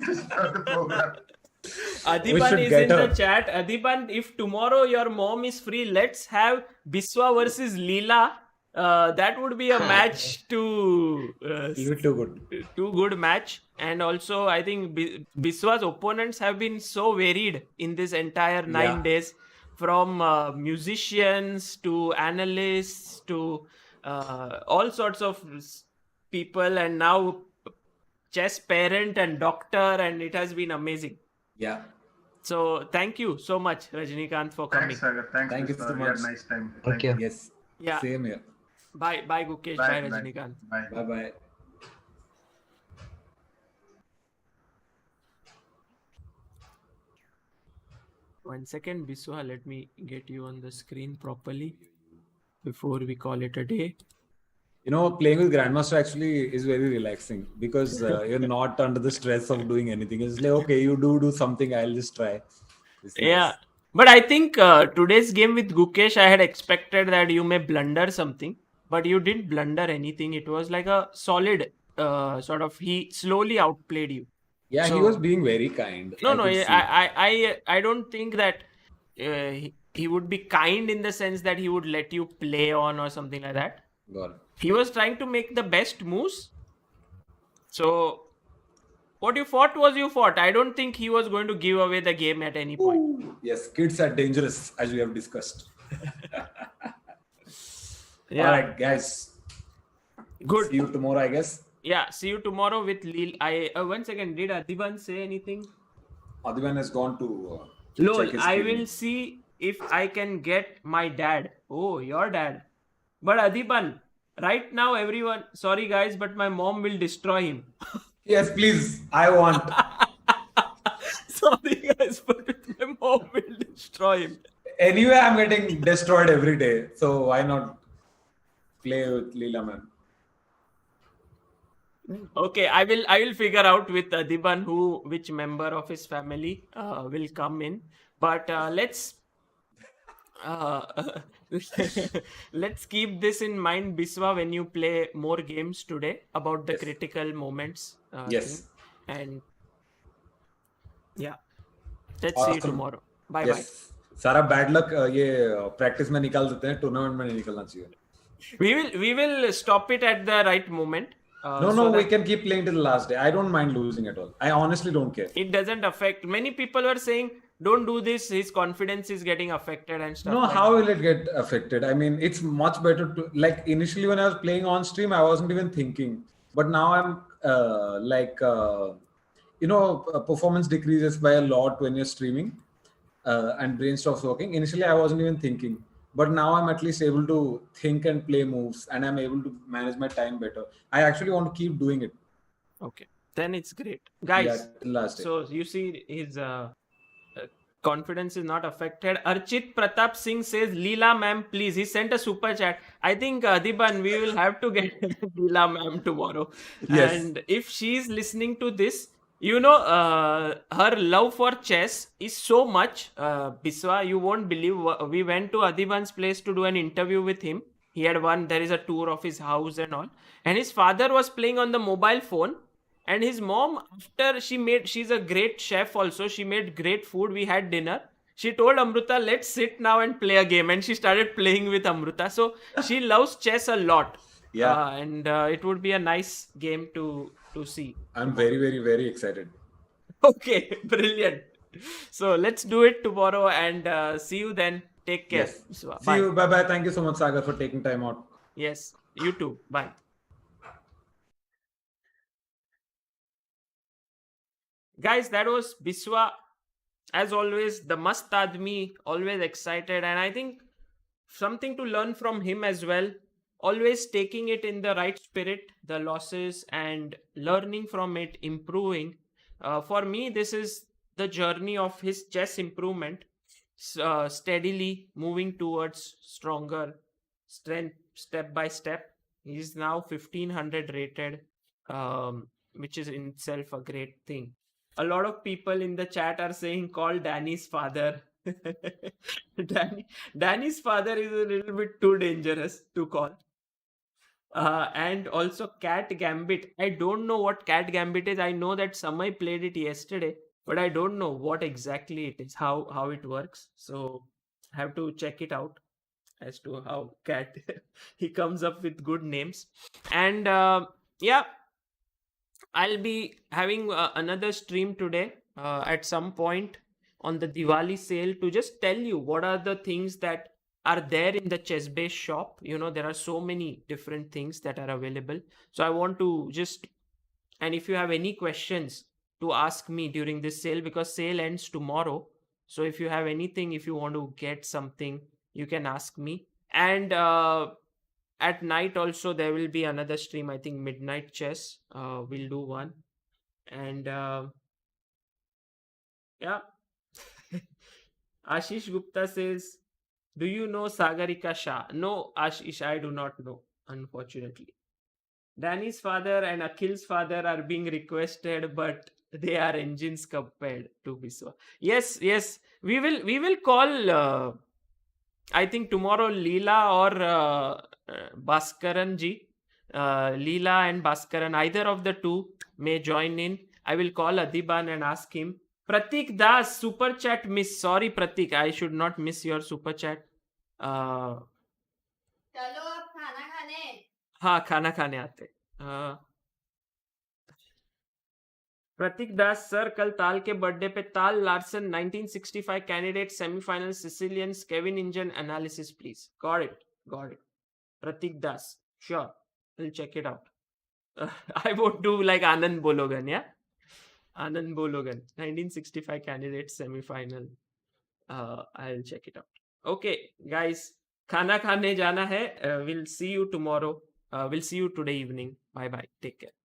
To start the program. Adipan should is get in the her. chat. Adipan, if tomorrow your mom is free, let's have Biswa versus Leela. That would be a match to You too good. too good match. And also, I think Biswa's opponents have been so varied in this entire 9 Yeah. days, from musicians to analysts to all sorts of people, and now chess parent and doctor, and it has been amazing. Yeah. So thank you so much, Rajinikanth, for coming. Thanks, Sagar. Thanks, Thank you Biswa. so We had much. a nice time. Thank you. Yes. Yeah. Same here. Bye, Gukesh. Bye, Rajinikanth. Bye. Bye bye. One second, Biswa. Let me get you on the screen properly before we call it a day. You know, playing with Grandmaster actually is very relaxing, because you're not under the stress of doing anything. It's like, okay, you do something, I'll just try. It's nice. Yeah. But I think today's game with Gukesh, I had expected that you may blunder something, but you didn't blunder anything. It was like a solid sort of he slowly outplayed you. Yeah, he So- was being very kind. No, I could see. I don't think that he would be kind in the sense that he would let you play on or something like that. Got it. He was trying to make the best moves. So what you fought was you fought. I don't think he was going to give away the game at any point. Ooh, yes, kids are dangerous, as we have discussed. Yeah. All right, guys. Good. See you tomorrow, I guess. Yeah, see you tomorrow with Lil. Once again, did Adiban say anything? Adiban has gone to Lol, check his I screen. will see if I can get my dad. Oh, your dad. But Adiban, right now, everyone, sorry guys, but my mom will destroy him. Yes, please. I want. Sorry guys, but my mom will destroy him. Anyway, I'm getting destroyed every day. So why not play with Leela, man? Okay, I will figure out with Adiban which member of his family will come in. But let's let's keep this in mind, Biswa, when you play more games today about the Yes. critical moments. Yes. thing. And yeah, let's see you Awesome. tomorrow. Bye Yes. सारा bad luck ये practice में निकाल देते हैं, tournament में नहीं निकलना चाहिए. bye. We will stop it at the right moment. No, so we that can keep playing till the last day. I don't mind losing at all. I honestly don't care. it doesn't affect. Many people were saying, "Don't do this. His confidence is getting affected and stuff." No, like how that. will it get affected? I mean, it's much better to, like, initially when I was playing on stream, I wasn't even thinking. But now I'm performance decreases by a lot when you're streaming and brain stops working. Initially, I wasn't even thinking. But now I'm at least able to think and play moves, and I'm able to manage my time better. I actually want to keep doing it. Okay, then it's great, guys. Yeah, till last day. So you see, his confidence is not affected. Archit Pratap Singh says, "Leela ma'am, please." He sent a super chat. I think Adiban, we will have to get Leela ma'am tomorrow. Yes. And if she's listening to this, you know, her love for chess is so much. Biswa, you won't believe. We went to Adiban's place to do an interview with him. He had there is a tour of his house and all. And his father was playing on the mobile phone. And his mom, after she's a great chef also. She made great food. We had dinner. She told Amruta, let's sit now and play a game. And she started playing with Amruta. So she loves chess a lot. Yeah. And it would be a nice game to see. I'm very, very, very excited. Okay, brilliant. So let's do it tomorrow and see you then. Take care. Yes. So, See you. Bye bye. Thank you so much, Sagar, for taking time out. Yes, you too. Bye. Guys, that was Biswa. As always, the Mast Admi, always excited. And I think something to learn from him as well. Always taking it in the right spirit, the losses, and learning from it, improving. For me, this is the journey of his chess improvement, steadily moving towards stronger strength step by step. He's now 1500 rated, which is in itself a great thing. A lot of people in the chat are saying call Danny's father. Danny's father is a little bit too dangerous to call. And also Cat Gambit. I don't know what Cat Gambit is. I know that Samay played it yesterday, but I don't know what exactly it is, how it works. So I have to check it out as to how Cat he comes up with good names. And yeah, I'll be having another stream today at some point on the Diwali sale to just tell you what are the things that are there in the chess base shop. You know, there are so many different things that are available. So I want to just, and if you have any questions to ask me during this sale, because sale ends tomorrow. So if you have anything, if you want to get something, you can ask me. And at night also there will be another stream. I think midnight chess. We'll do one. And yeah. Ashish Gupta says, do you know Sagarika Shah? No, Ashish, I do not know, unfortunately. Danny's father and Akhil's father are being requested, but they are engines compared to Biswa. Yes, we will call. I think tomorrow Leela or Bhaskaran ji. Leela and Bhaskaran, either of the two may join in. I will call Adiban and ask him. Pratik Das, super chat miss. Sorry, Pratik, I should not miss your super chat. चलो अब खाना खाने हाँ खाना खाने आते. प्रतीक दास sir, कल ताल के बर्थडे पे Tal Larsen 1965 candidate semifinal Sicilians Kevin engine analysis please. Got it. Pratik Das, sure, we'll check it out. I won't do like Anand Bologan, yeah? Anand Bologan, 1965 candidate semi-final. I'll check it out. Okay, guys, खाना खाने जाना है. We'll see you tomorrow. We'll see you today evening. Bye bye. Take care.